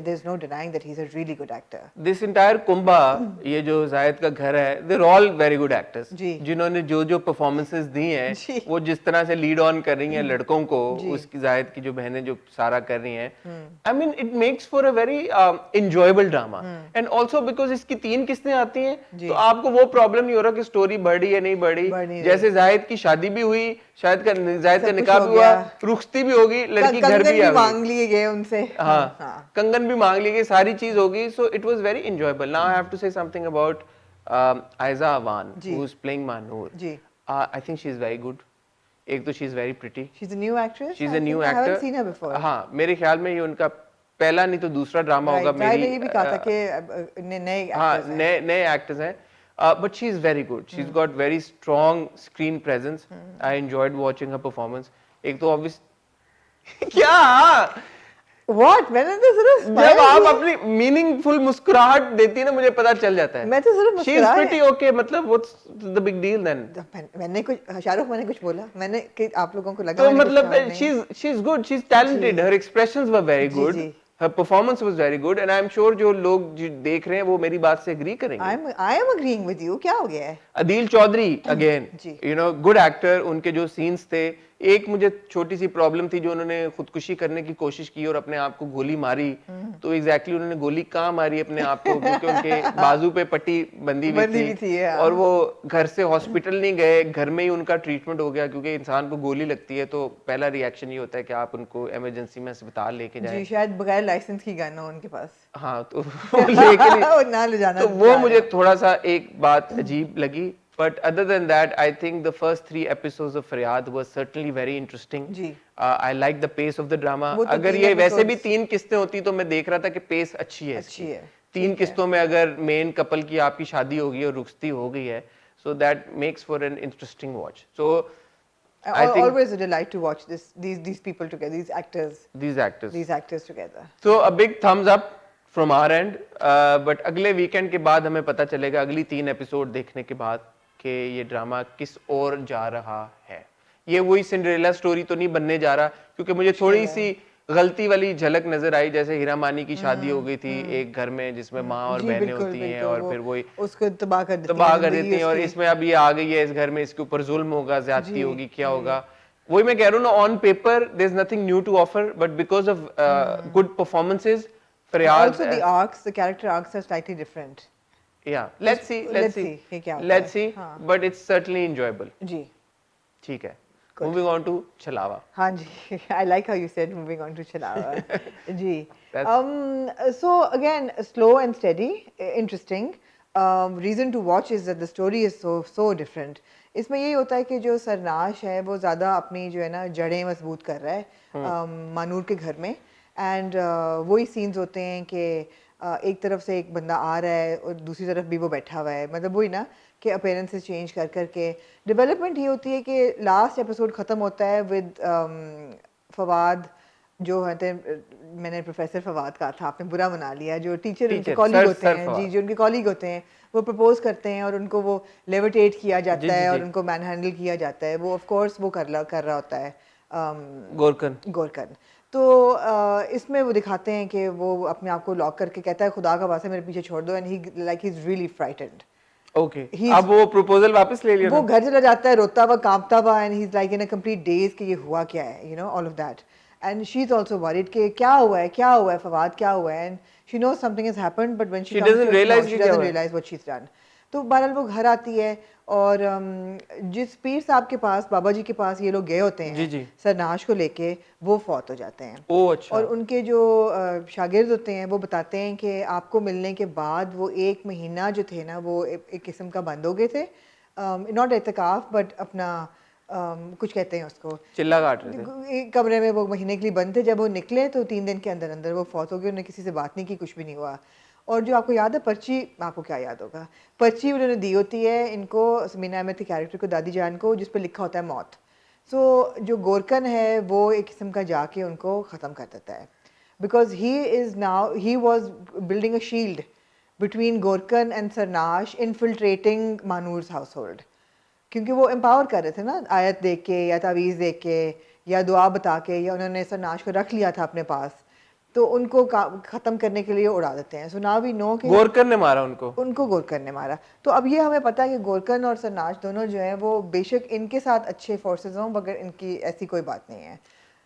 there's no denying that he's a really good actor. This entire Kumbha, ये जो जायद का घर है, देर all very good actors, जिन्होंने जो जो performances दी हैं, वो जिस तरह से लीड ऑन कर रही हैं लड़कों को, उसकी जायद की जो बहनें जो सारा कर रही हैं, आई mean it makes for a very enjoyable drama. And also because इसकी 3 किस्तें आती हैं, तो आपको वो प्रॉब्लम नहीं हो रहा कि स्टोरी बढ़ी या नहीं बढ़ी। जैसे जायद की शादी भी हुई, शायद का जायद का निकाह भी हुआ, रुखसती भी होगी, लड़की घर भी आ गई, मांग लिए गए उनसे, हाँ कंगन भी मांग ली गई, सारी चीज होगी। So it was very enjoyable. Now I have to say something about Ayeza Awan who is playing Manoor. I think she is very good. एक तो she is very pretty, she is a new actress, she is a new actor, I haven't seen her before. हाँ, मेरे ख्याल में ये उनका पहला नहीं तो दूसरा ड्रामा होगा। मेरी ये भी कहा था कि नए एक्टर्स हैं, but she is very good. She's got very strong screen presence. I enjoyed watching her performance. एक तो obvious क्या What? मैंने तो सिर्फ जब आप अपनी मीनिंगफुल मुस्कुराहट देती है ना, मुझे पता चल जाता है। मैं तो सिर्फ She is pretty okay, मतलब what's the big deal then? मैंने कुछ शाहरुख मैंने कुछ बोला, मैंने कि आप लोगों को लगा तो मतलब she's good, she's talented, her expressions were very good, her performance was very good, and I'm sure जो लोग देख रहे हैं वो मेरी बात से agree करेंगे। I am agreeing with you। क्या हो गया है? Adeel Chaudhary again, you know, good actor। उनके जो scenes थे, एक मुझे छोटी सी प्रॉब्लम थी जो उन्होंने खुदकुशी करने की कोशिश की और अपने आप को गोली मारी, तो एग्जैक्टली उन्होंने गोली कहाँ मारी अपने आप को, क्योंकि उनके बाजू पे पट्टी बंदी हुई थी और वो घर से हॉस्पिटल नहीं गए, घर में ही उनका ट्रीटमेंट हो गया। क्योंकि इंसान को गोली लगती है तो पहला रिएक्शन ये होता है कि आप उनको इमरजेंसी में अस्पताल लेके जाएं। जी, शायद बगैर लाइसेंस की गन हो उनके पास। हाँ, तो लेकिन ना ले जाना, तो वो मुझे थोड़ा सा एक बात अजीब लगी। But other than that, I think the first 3 episodes of Faryad were certainly very interesting. I like the pace of the drama. अगर ये वैसे भी 3 किस्तें होती तो मैं देख रहा था कि पेस अच्छी है। 3 किस्तों में अगर मेन कपल की आपकी शादी होगी और रुखसती हो गई है, so that makes for an interesting watch. So I think always a delight to watch these people together, these actors together. So a big thumbs up from our end. But अगले weekend के बाद हमें पता चलेगा, अगली 3 episode देखने के बाद कि ये ड्रामा किस ओर जा रहा है। ये वही सिंड्रेला स्टोरी तो नहीं बनने जा रहा, क्योंकि मुझे थोड़ी सी गलती वाली झलक नजर आई, जैसे हीरा मानी की शादी हो गई थी एक घर में जिसमें माँ और जी बहनें बिल्कुल होती हैं, बिल्कुल, और वो फिर वही उसको तबाह कर देती तबाह हैं कर जिंदगी देती हैं, और उसकी। इसमें अब ये आ गई है इस घर में, इसके ऊपर जुल्म होगा, ज्यादती जी होगी, क्या जी। होगा। वही मैं कह रहा हूँ ना, on paper there is nothing new to offer, but because of good performances And Fariyad, also the arcs, the character arcs are slightly different. yeah, let's see कि क्या होता let's है। see, हाँ but it's certainly enjoyable. जी ठीक है, good. moving on to छलावा। हाँ जी, I like how you said moving on to Chalawa. Ji That's so again slow and steady, interesting. Reason to watch is that the story is so different. इसमें यही होता है कि जो सरनाश है वो ज़्यादा अपनी जो है ना जड़ें मजबूत कर रहा है मानूर के घर में, एंड वही सीन्स होते हैं कि एक तरफ से एक बंदा आ रहा है और दूसरी तरफ भी वो बैठा हुआ है, मतलब वही ना कि अपीयरेंसेस चेंज कर कर के डेवलपमेंट ये होती है कि लास्ट एपिसोड ख़त्म होता है विद फवाद जो है, मैंने प्रोफेसर फवाद कहा था, आपने बुरा मना लिया, जो टीचर उनके टीचर कॉलीग सर होते सर हैं जी, फवाद। जो उनके कॉलीग होते हैं वो प्रपोज करते हैं और उनको वो लेविटेट किया जी जाता जी है और जी, उनको मैन हैंडल किया जाता है, वो ऑफ कोर्स वो कर रहा होता है गोरकन। गोरकन। तो इसमें वो दिखाते हैं कि वो अपने आप को लॉक करके कहता है खुदा का वास्ता मेरे पीछे छोड़ दो, and he is really frightened. Okay, अब वो प्रपोजल वापस ले लिया वो उन्होंने। घर चला जाता है रोता हुआ कांपता हुआ, and he is like in a complete daze कि ये हुआ क्या है, all of that, and she is also worried कि क्या हुआ है फवाद, क्या हुआ है, and she knows something has happened, but when she she comes doesn't to it, no realise she कि क्या डजंट हुआ है। Realise what she is done. तो बहरहाल वो घर आती है और जिस पीर साहब के पास, बाबा जी के पास ये लोग गए होते जी हैं जी, सरनाश को लेके, वो फौत हो जाते हैं। ओ अच्छा, और उनके जो शागिर्द होते हैं वो बताते हैं कि आपको मिलने के बाद वो 1 महीना जो थे ना वो एक किस्म का बंद हो गए थे, नॉट एतकाफ बट अपना कुछ कहते हैं उसको, चिल्ला काट रहे थे। एक कमरे में वो महीने के लिए बंद थे। जब वो निकले तो 3 दिन के अंदर अंदर वो फौत हो गए, उन्हें किसी से बात नहीं की, कुछ भी नहीं हुआ। और जो आपको याद है पर्ची, आपको क्या याद होगा, पर्ची उन्होंने दी होती है इनको, मीना अहमद के कैरेक्टर को, दादी जान को, जिस पर लिखा होता है मौत। सो जो गोरकन है वो एक किस्म का जाके उनको ख़त्म कर देता है, because he was building a shield between Gorkan and Sarnash infiltrating Manoor's household, क्योंकि वो एम्पावर कर रहे थे ना, आयत देख के या तावीज़ देख के या दुआ बता के, या उन्होंने सरनाश को रख लिया था अपने पास, तो उनको ख़त्म करने के लिए उड़ा देते हैं। सो नाउ वी नो कि गोरकन ने मारा उनको। उनको गोरकन ने मारा। तो अब ये हमें पता है कि गोरकन और सरनाश दोनों जो हैं वो बेशक इनके साथ अच्छे फोर्सेस हों, मगर इनकी ऐसी कोई बात नहीं है।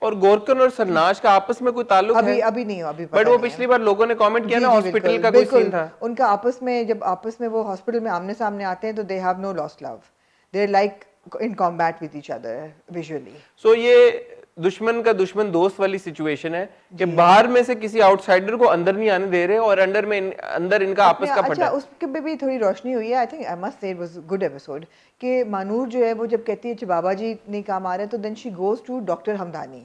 और गोरकन और सरनाश का आपस में कोई ताल्लुक है? अभी नहीं हो, अभी बट पता वो नहीं है। पिछली बार लोगों ने कमेंट किया जी ना, जी हॉस्पिटल बिल्कुल का कोई सीन बिल्कुल, था। उनका आपस में जब आपस में वो हॉस्पिटल में आमने सामने आते हैं तो they have no lost love, they are like in combat with each other visually. So ये दुश्मन का दुश्मन दोस्त वाली सिचुएशन है कि बाहर में से किसी आउटसाइडर को अंदर नहीं आने दे रहे, और अंदर इनका आपस का अच्छा फटा है। उसके पे भी थोड़ी रोशनी हुई है। I think I must say it was good episode कि मानूर जो है वो जब कहती है बाबा जी नहीं काम आ रहे, तो then she goes to doctor Hamdani.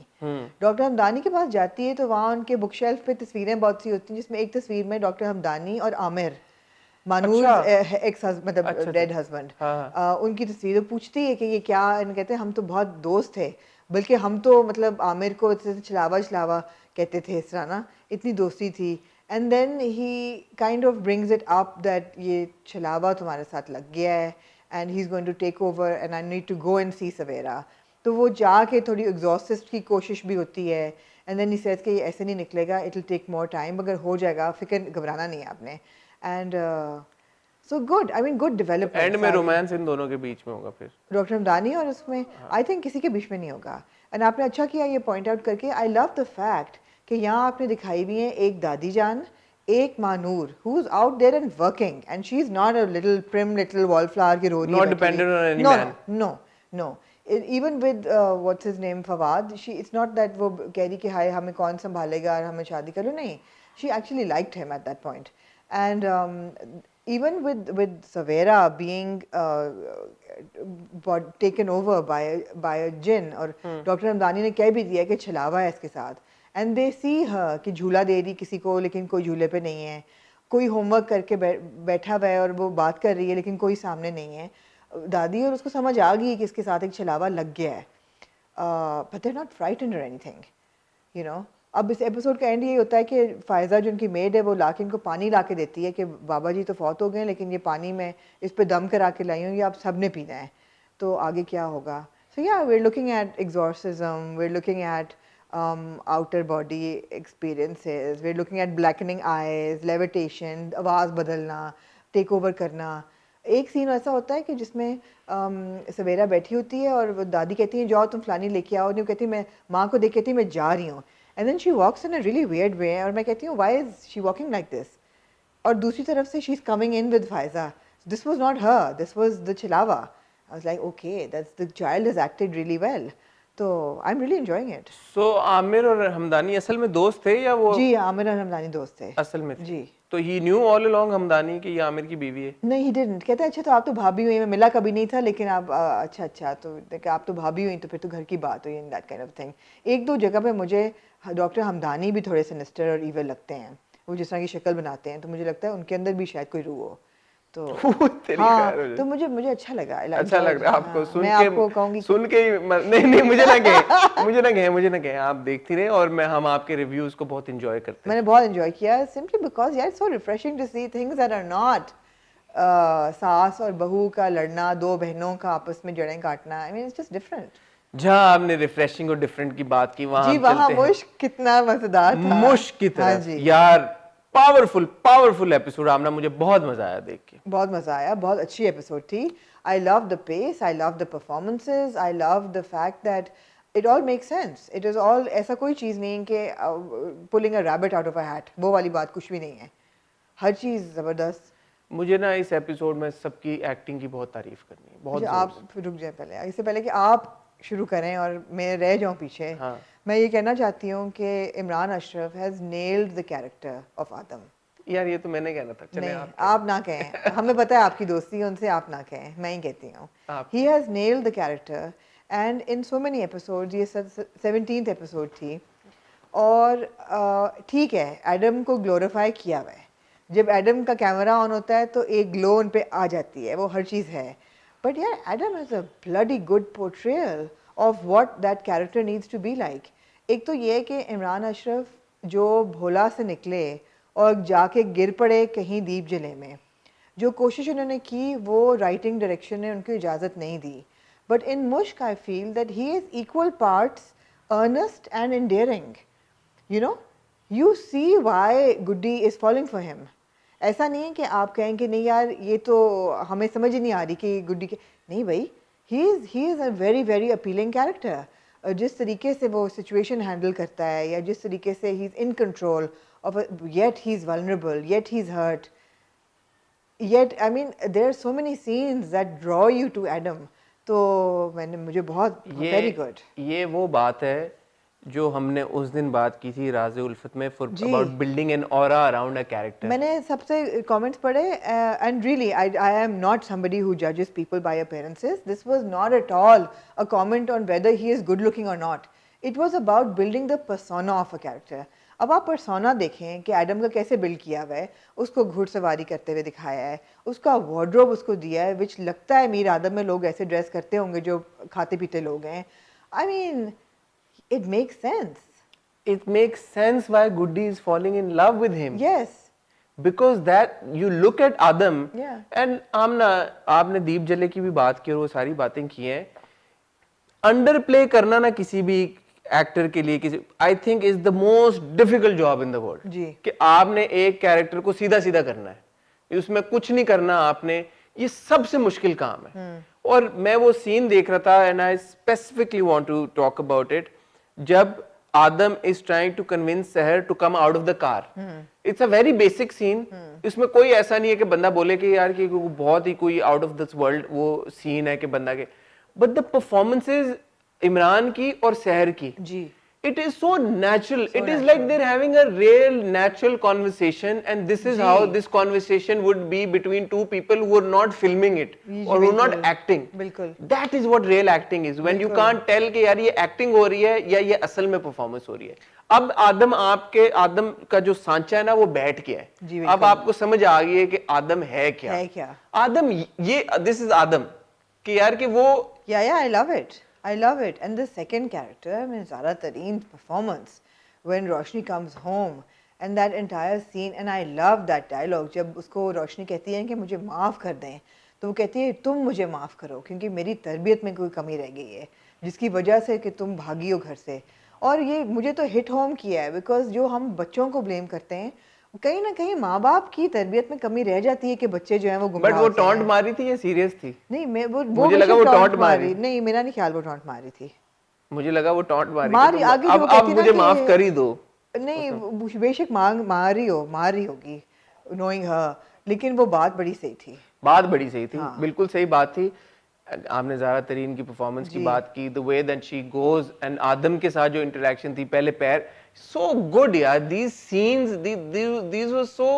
Doctor Hamdani के पास जाती है तो वहाँ उनके बुक शेल्फ पे तस्वीरें बहुत सी होती हैं, जिसमें एक तस्वीर में डॉक्टर हमदानी और आमिर, मानूर अच्छा एक्स मतलब अच्छा डेड अच्छा, हस्बैंड, हाँ उनकी तस्वीर पूछती है कि ये क्या, इन कहते हैं हम तो बहुत दोस्त थे, बल्कि हम तो मतलब आमिर को छलावा छलावा कहते थे, इस तरह ना, इतनी दोस्ती थी। And then he kind of brings it up that ये छलावा तुम्हारे साथ लग गया है and he is going to take over and I need to go and see Savera. तो वो जाके थोड़ी एग्जॉस्टिस्ट की कोशिश भी होती है, एंड देन ही सेज कि ये ऐसे नहीं निकलेगा, it will take more time, मगर हो जाएगा, फिक्र घबराना नहीं है आपने। And so good, I mean good तो डेवलपमेंट एंड में सारी। रोमांस इन दोनों के बीच में होगा फिर। डॉक्टर हमदानी और उसमें आई थिंक किसी के बीच में नहीं होगा। एंड आपने अच्छा किया ये पॉइंट आउट करके। आई लव द फैक्ट कि यहाँ आपने दिखाई हुई है एक दादी जान, एक Manoor who is out there and working, and she is not a little prim little wallflower की रो रही है नॉट बैठी हुई। Dependent on any no man. No no, even with what's his name Fawad, she, it's not that वो कह रही कि हाय हमें कौन संभालेगा और हमें शादी कर लो, नहीं, she actually liked him at that point. And even with Savera being taken over by a jinn, और डॉक्टर हमदानी ने कह भी दिया कि छलावा है इसके साथ, एंड दे सी हर कि झूला दे रही किसी को लेकिन कोई झूले पे नहीं है, कोई होमवर्क करके बैठा हुआ है और वो बात कर रही है लेकिन कोई सामने नहीं है। दादी और उसको समझ आ गई कि इसके साथ एक छलावा लग गया है, but they're not frightened or anything, you know. अब इस एपिसोड का एंड यही होता है कि फ़ायज़ा जो उनकी मेड है वो लाके इनको पानी ला के देती है कि बाबा जी तो फौत हो गए लेकिन ये पानी मैं इस पे दम करा के लाई हूँ, ये आप सब ने पीना है, तो आगे क्या होगा. सो या we are looking at exorcism, we are looking at outer body experiences, we are looking at blackening eyes, levitation, आवाज़ बदलना, टेक ओवर करना. एक सीन ऐसा होता है कि जिसमें सवेरा बैठी होती है और वो दादी कहती है जाओ तुम फलानी लेके आओ, नहीं वो कहती मैं माँ को देख कहती मैं जा रही हूँ, and then she walks in a really weird way, और मैं कहती हूँ why is she walking like this, और दूसरी तरफ से she is coming in with Faiza. This was not her, this was the chhalawa. I was like okay that's the child is acted really well, तो I am really enjoying it. So Aamir और हमदानी असल में दोस्त थे या वो जी आमिर और हमदानी दोस्त थे असल में थे? जी. तो ही न्यू ऑल अलोंग हमदानी कि ये आमिर की बीवी है? नहीं ही डिडंट. कहता है अच्छा तो आप तो भाभी हुई, मैं मिला कभी नहीं था लेकिन आप अच्छा अच्छा तो देखा आप तो भाभी हुई तो फिर तो घर की बात हुई, in that kind of thing. एक दो जगह पे मुझे डॉक्टर हमदानी भी थोड़े सिनिस्टर और ईवल लगते हैं, वो जिस तरह की शक्ल बनाते हैं, तो मुझे लगता है उनके अंदर भी शायद कोई रूह हो. तो तेरी हाँ खैर हो जाए। तो मुझे अच्छा लगा. I अच्छा enjoyed लग रहा है आपको हाँ, सुन मैं के? आपको कहूँगी सुन के ही नहीं नहीं मुझे ना कहें, मुझे ना कहें, आप देखती रहे और हम आपके रिव्यूज को बहुत एंजॉय करते हैं. मैंने बहुत एंजॉय किया सिंपली बिकॉज यार so refreshing to see things that are not saas और बहू का लड़ना, दो बहनों का आपस में जड़ें काटना. I mean it's just different. जहाँ आपने रिफ्रेशिंग और डिफरेंट की बात की वहाँ जी हम वहाँ चलते हैं मुश्क कितना मजेदार था. मुश्क की हाँ तरफ. जी यार पावरफुल एपिसोड आमना, मुझे बहुत मजा आया देख के. बहुत मजा आया, बहुत अच्छी एपिसोड थी. I love the pace, I love the performances, I love the fact that it all make sense. It is all, ऐसा कोई चीज़ नहीं कि pulling a rabbit out of a hat, वो वाली बात कुछ भी नहीं है. हर चीज़ ज़बरदस्त. मुझे ना इस एपिसोड में सबकी एक्टिंग की बहुत तारीफ करनी है, बहुत मुझे जोर आप रुक जाए पहले, इससे पहले कि आप शुरू करें और मैं रह जाऊं पीछे. हाँ. मैं ये कहना चाहती हूँ कि Imran Ashraf has nailed the character of Adam. से. यार ये तो मैंने कहना था, चले नहीं आप ना कहें, हमें पता है आपकी दोस्ती है उनसे, आप ना कहें, मैं ही कहती हूँ. आप. He has nailed the character and in so many episodes. ये 17th एपिसोड थी और ठीक है एडम को ग्लोरीफाई किया हुआ है. जब एडम का कैमरा ऑन होता है तो एक ग्लो उन पे आ जाती है, वो हर चीज़ है. बट यार Adam is a bloody good portrayal of what that character needs to be like. एक तो ये है कि इमरान अशरफ जो भोला से निकले और जाके गिर पड़े कहीं दीप जले में, जो कोशिश उन्होंने की वो राइटिंग डायरेक्शन ने उनको इजाज़त नहीं दी. But in Mushk I feel that he is equal parts earnest and endearing. You know, you see why Guddi is falling for him. ऐसा नहीं है कि आप कहें कि नहीं यार ये तो हमें समझ ही नहीं आ रही कि गुड्डी के, नहीं भाई, he is a very very appealing character. जिस तरीके से वो सिचुएशन हैंडल करता है या जिस तरीके से he is in control of yet he is vulnerable, yet he is hurt, yet I mean there are so many scenes that draw you to Adam. तो मुझे बहुत very good. ये वो बात है जो हमने उस दिन बात की थी राज़े उल्फत में for about building an aura around a character. मैंने सबसे कमेंट्स पढ़े and really I am not somebody who जजेस people by appearances. This was not at all a comment on whether he is good looking और not. It was about building the persona of a character. अब आप persona देखें कि Adam का कैसे build किया हुआ है, उसको घुड़सवारी करते हुए दिखाया है, उसका वार्डरोब उसको दिया है विच लगता है मीर आदम में लोग ऐसे ड्रेस करते होंगे जो खाते पीते लोग हैं. I mean it makes sense. It makes sense why Goody is falling in love with him. Yes. Because that you look at Adam. Yeah. And आमना आपने दीप जले की भी बात की और वो सारी बातें की हैं. अंडरप्ले करना ना किसी भी एक्टर के लिए किसी I think is the most difficult job in the world. जी. कि आपने एक कैरेक्टर को सीधा सीधा करना है, उसमें कुछ नहीं करना आपने, ये सबसे मुश्किल काम है. और मैं वो सीन देख रहा था and I specifically want to talk about it. जब Adam is trying to convince Sehar to come out of the car, it's a very basic scene. इसमें कोई ऐसा नहीं है कि बंदा बोले कि यार कि बहुत ही कोई आउट ऑफ दिस वर्ल्ड वो सीन है कि बंदा के, बट द परफॉर्मेंसेज इमरान की और सहर की, जी, it is so natural. It is like they're having a real natural conversation, and this is how this conversation would be between two people who are not filming it or who are not acting. बिल्कुल. That is what real acting is. When you can't tell कि यार ये acting हो रही है या ये असल में performance हो रही है. अब आदम का जो सांचा है ना वो बैठ गया है. अब आपको समझ आ गई है कि आदम है क्या. आदम ये this is आदम कि यार कि वो I love it. I love it. And the second character, I mean, Zara Tareen's performance when Roshni comes home and that entire scene, and I love that dialogue, जब उसको रोशनी कहती है कि मुझे माफ़ कर दें, तो वो कहती है तुम मुझे माफ़ करो क्योंकि मेरी तरबियत में कोई कमी रह गई है जिसकी वजह से कि तुम भागी हो घर से। और ये मुझे तो हिट होम किया है, बिकॉज जो हम बच्चों को ब्लेम करते हैं कहीं ना कहीं माँ बाप की तरबियत में कमी रह जाती है कि बच्चे जो हैं वो बट गुमराह वो होते टॉन्ट हैं। मारी थी या सीरियस थी? नहीं, मैं वो मुझे लगा वो बेशक टॉन्ट मारी। नहीं, मेरा नहीं ख्याल वो टॉन्ट मारी थी। मुझे लगा वो टॉन्ट मारी मारी थी, तो आगे जो वो अब कहती ना मुझे कि माफ कर ही दो। नहीं, बेशक मारी होगी नोइंग हर, लेकिन वो बात बड़ी सही थी। बात बड़ी सही थी, हाँ। बिल्कुल सही बात थी। आपने ज़ारा तरीन की परफॉर्मेंस की जी। बात की, the way that she goes and Adam के साथ जो इंटरेक्शन थी पहले पैर, सो गुड यार, these scenes these were so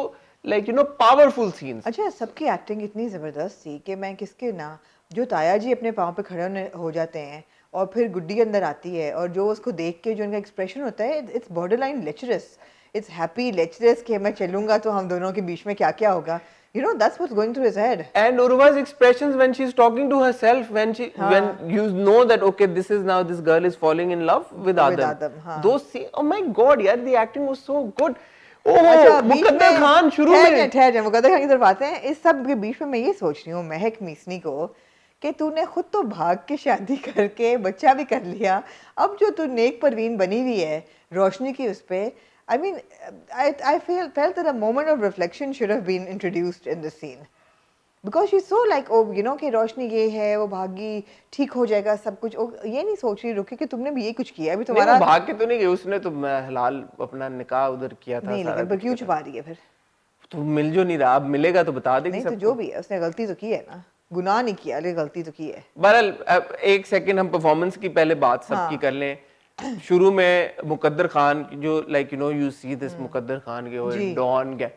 like you know powerful scenes. अच्छा, सबकी एक्टिंग इतनी ज़बरदस्त थी कि मैं किसके ना, जो ताया जी अपने पाँव पे खड़े हो जाते हैं और फिर गुड्डी अंदर आती है और जो उसको देख के जो उनका एक्सप्रेशन होता है, इट्स बॉर्डरलाइन लेचरस, इट्स हैप्पी लेचरस कि मैं चलूंगा तो हम दोनों के बीच में क्या क्या होगा, you know, that's what's going through his head. And Urva's expressions when she's talking to herself, when you know that okay, this is now this girl is falling in love with Adam. हाँ। Those scenes, oh my God, यार, the acting was so good. अच्छा, बीच मुकद्दर में खान शुरू में ठहर जा, मुकद्दर खान की तरफ आते हैं। इस सब के बीच में मैं ये सोच रही हूँ महक मीसनी को कि तूने खुद तो भाग के शादी करके बच्चा भी कर लिया, अब जो तू नेक परवीन बनी हुई है रोशनी की उस पे, I mean, I felt that a moment of reflection should have been introduced in the scene. Because she's so like, oh, you know, कि रोशनी ये है, वो भागी, ठीक हो जाएगा सब कुछ। ये नहीं सोच रही रुके कि तुमने भी ये कुछ किया, अभी तुम्हारा नहीं, वो भाग के तो नहीं गई, उसने तो हलाल अपना निकाह उधर किया था। नहीं, सारा लेकिन पर कुछ क्यों किया छुपा रही है फिर? तो मिल जो नहीं रहा, अब मिलेगा तो बता देगी नहीं, सबको। तो जो भी है उसने गलती तो की है ना, गुनाह नहीं किया लेकिन गलती तो की है। बहरहाल, अब एक सेकंड हम परफॉर्मेंस की पहले बात सबकी कर लें। शुरू में मुकद्दर खान की जो like you know you see this Muqaddar Khan के डॉन के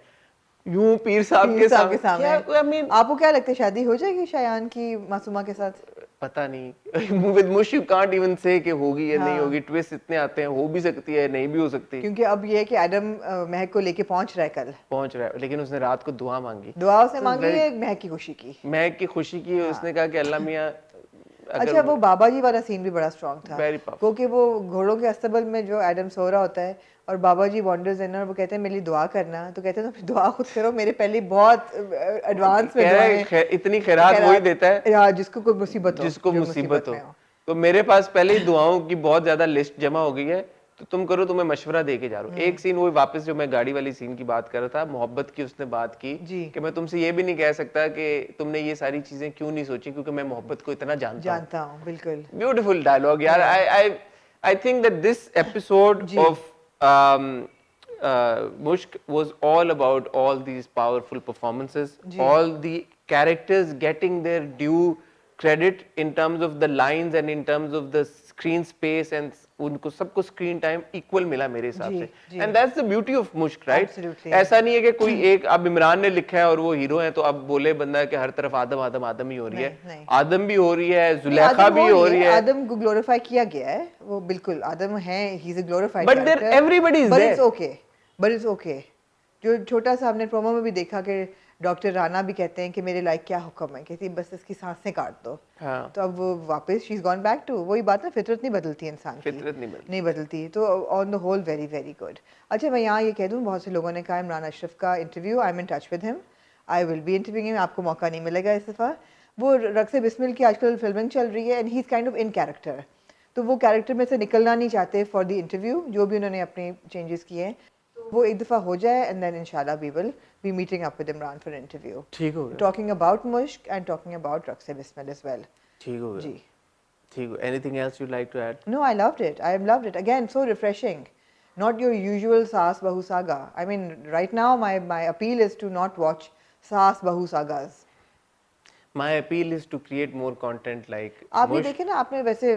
यूं पीर साहब के सामने क्या, I mean, आपको क्या लगता है शादी हो जाएगी शायान की मासूमा के साथ? पता नहीं। विद मुश यू कांट इवन से कि होगी या नहीं होगी, ट्विस्ट इतने आते हैं, हो भी सकती है नहीं भी हो सकती, क्योंकि अब ये है कि एडम महक को लेके पहुंच रहा है, कल पहुंच रहा है, लेकिन उसने रात को दुआ मांगी। दुआ उसने मांगी है महक की खुशी की, महक की खुशी की। उसने कहा कि अल्लाह मियां। अच्छा, वो बाबा जी वाला सीन भी बड़ा स्ट्रॉन्ग था, क्योंकि वो घोड़ों के अस्तबल में जो एडम सो रहा होता है और बाबा जी वॉन्डर्स इन और वो कहते हैं मेरी दुआ करना, तो कहते हैं तो दुआ खुद करो, मेरे पहले बहुत एडवांस में दुआएं, इतनी खैरात वही देता है जिसको कोई मुसीबत हो, जिसको मुसीबत हो। हो। तो मेरे पास पहले ही दुआओं की बहुत ज्यादा लिस्ट जमा हो गई है, तो तुम करो, तुम्हें मशवरा दे के जा रहा हूँ। एक सीन वो वापस जो मैं गाड़ी वाली सीन की बात कर रहा था, मोहब्बत की उसने बात की कि मैं तुमसे ये भी नहीं कह सकता कि तुमने ये सारी चीजें क्यों नहीं सोची, क्योंकि मैं मोहब्बत को इतना जानता हूँ। बिल्कुल ब्यूटीफुल डायलॉग यार। I think that this episode of Mushk was all about all these powerful performances, all the characters getting their due credit in terms of the lines and in terms of the screen space, and उनको सबको screen time equal मिला मेरे हिसाब से, and that's the beauty of मुश्क, right? ऐसा नहीं है कि कोई एक, अब इमरान ने लिखा है और वो हीरो है तो अब बोले बंदा कि हर तरफ आदम आदम आदम ही हो रही है। आदम भी हो रही है, जुलेखा भी हो रही है, आदम को ग्लोरीफाई किया गया है, वो बिल्कुल आदम है, he is a glorified but there everybody is there, but it's okay. जो छोटा सा हमने प्रोमो में भी देखा कि डॉक्टर राना भी कहते हैं कि मेरे लाइक क्या हुक्म है, कहती बस इसकी सांसें काट दो। तो अब वो वापस she is gone back to वही बात है, फितरत नहीं बदलती इंसान की, फितरत नहीं बदलती। तो on the whole very very good. अच्छा, मैं यहाँ ये कह दूँ, बहुत से लोगों ने कहा इमरान अशरफ का interview, I am in touch with him, I will be interviewing him, आपको मौका नहीं मिलेगा इस दफ़ा। वो रक्स बिस्मिल की आजकल फिल्मिंग चल रही है and he is kind of in character, तो वो कैरेक्टर में से निकलना नहीं चाहते फॉर द इंटरव्यू, जो भी उन्होंने अपने चेंजेस किए हैं, वो एक दफ़ा हो जाए एंड देन इंशाल्लाह we will be meeting up with Imran for interview. ठीक हो गया, talking about Mushk and talking about Raqs Bismil as well. ठीक हो गया जी, ठीक हो। Anything else you'd like to add? No, I loved it. I loved it. Again, so refreshing. Not your usual Saas Bahu saga. I mean, right now my appeal is to not watch Saas Bahu sagas. My appeal is to create more content like आप ये देखें ना, आपने वैसे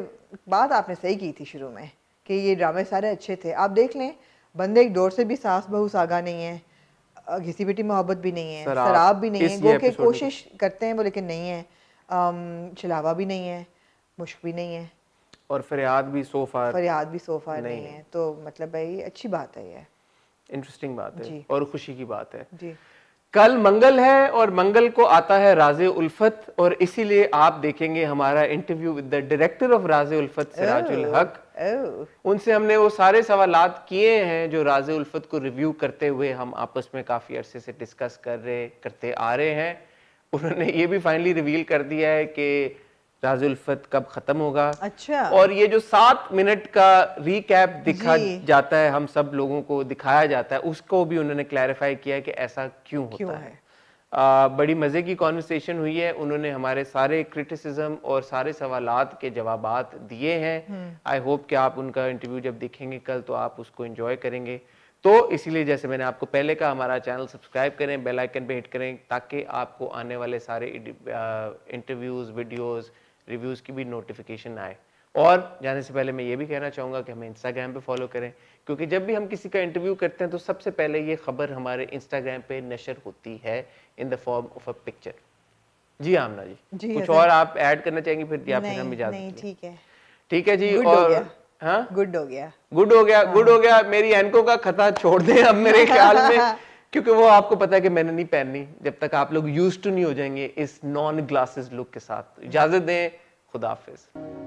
बात आपने सही की थी शुरू में कि ये ड्रामे सारे अच्छे थे। आप देख लें, बंदे एक दौर से भी सास बहू सागा नहीं है, घिसी पिटी मोहब्बत भी नहीं है, शराब भी नहीं है, गो के कोशिश करते हैं वो लेकिन नहीं है, छलावा भी नहीं है, मुश्क भी नहीं है, और फरियाद भी सो फार नहीं है। तो मतलब भाई अच्छी बात है, ये इंटरेस्टिंग बात है और खुशी की बात है जी। कल मंगल है और मंगल को आता है राज़े उल्फत, और इसीलिए आप देखेंगे हमारा interview with the director of राज़े उल्फत, सिराजुल हक। उनसे हमने वो सारे सवालात किए हैं जो राज़े उल्फत को रिव्यू करते हुए हम आपस में काफ़ी अरसे से डिस्कस करते आ रहे हैं। उन्होंने ये भी फाइनली रिवील कर दिया है कि राज़े उल्फत कब खत्म होगा। अच्छा। और ये जो 7 मिनट का रिकैप दिखा जी। जाता है, हम सब लोगों को दिखाया जाता है, उसको भी उन्होंने क्लैरिफाई किया कि ऐसा क्यों होता है। बड़ी मज़े की कॉन्वर्सेशन हुई है। उन्होंने हमारे सारे क्रिटिसिज्म और सारे सवालात के जवाबात दिए हैं। आई होप कि आप उनका इंटरव्यू जब देखेंगे कल तो आप उसको एंजॉय करेंगे। तो इसीलिए जैसे मैंने आपको पहले कहा, हमारा चैनल सब्सक्राइब करें, बेल आइकन पे हिट करें, ताकि आपको आने वाले सारे इंटरव्यूज़, वीडियोज़, रिव्यूज़ की भी नोटिफिकेशन आए। और जाने से पहले मैं ये भी कहना चाहूँगा कि हमें इंस्टाग्राम पे फॉलो करें, क्योंकि जब भी हम किसी का इंटरव्यू करते हैं तो सबसे पहले ये खबर हमारे इंस्टाग्राम पे नशर होती है in the form of a picture. जी आमना जी, कुछ और आप ऐड करना चाहेंगे फिर, या फिर हम इजाजत नहीं, लें? ठीक है। ठीक है जी। गुड हो और गया। हाँ, गुड हो गया। गुड हो गया, गुड हो गया। मेरी एनको का खता छोड़ दें अब मेरे ख्याल में, क्योंकि वो आपको पता है कि मैंने नहीं पहननी जब तक आप लोग यूज्ड टू नहीं हो जाएंगे इस नॉन ग्लासेस लुक के साथ। इजाजत दें, खुदा हाफिज।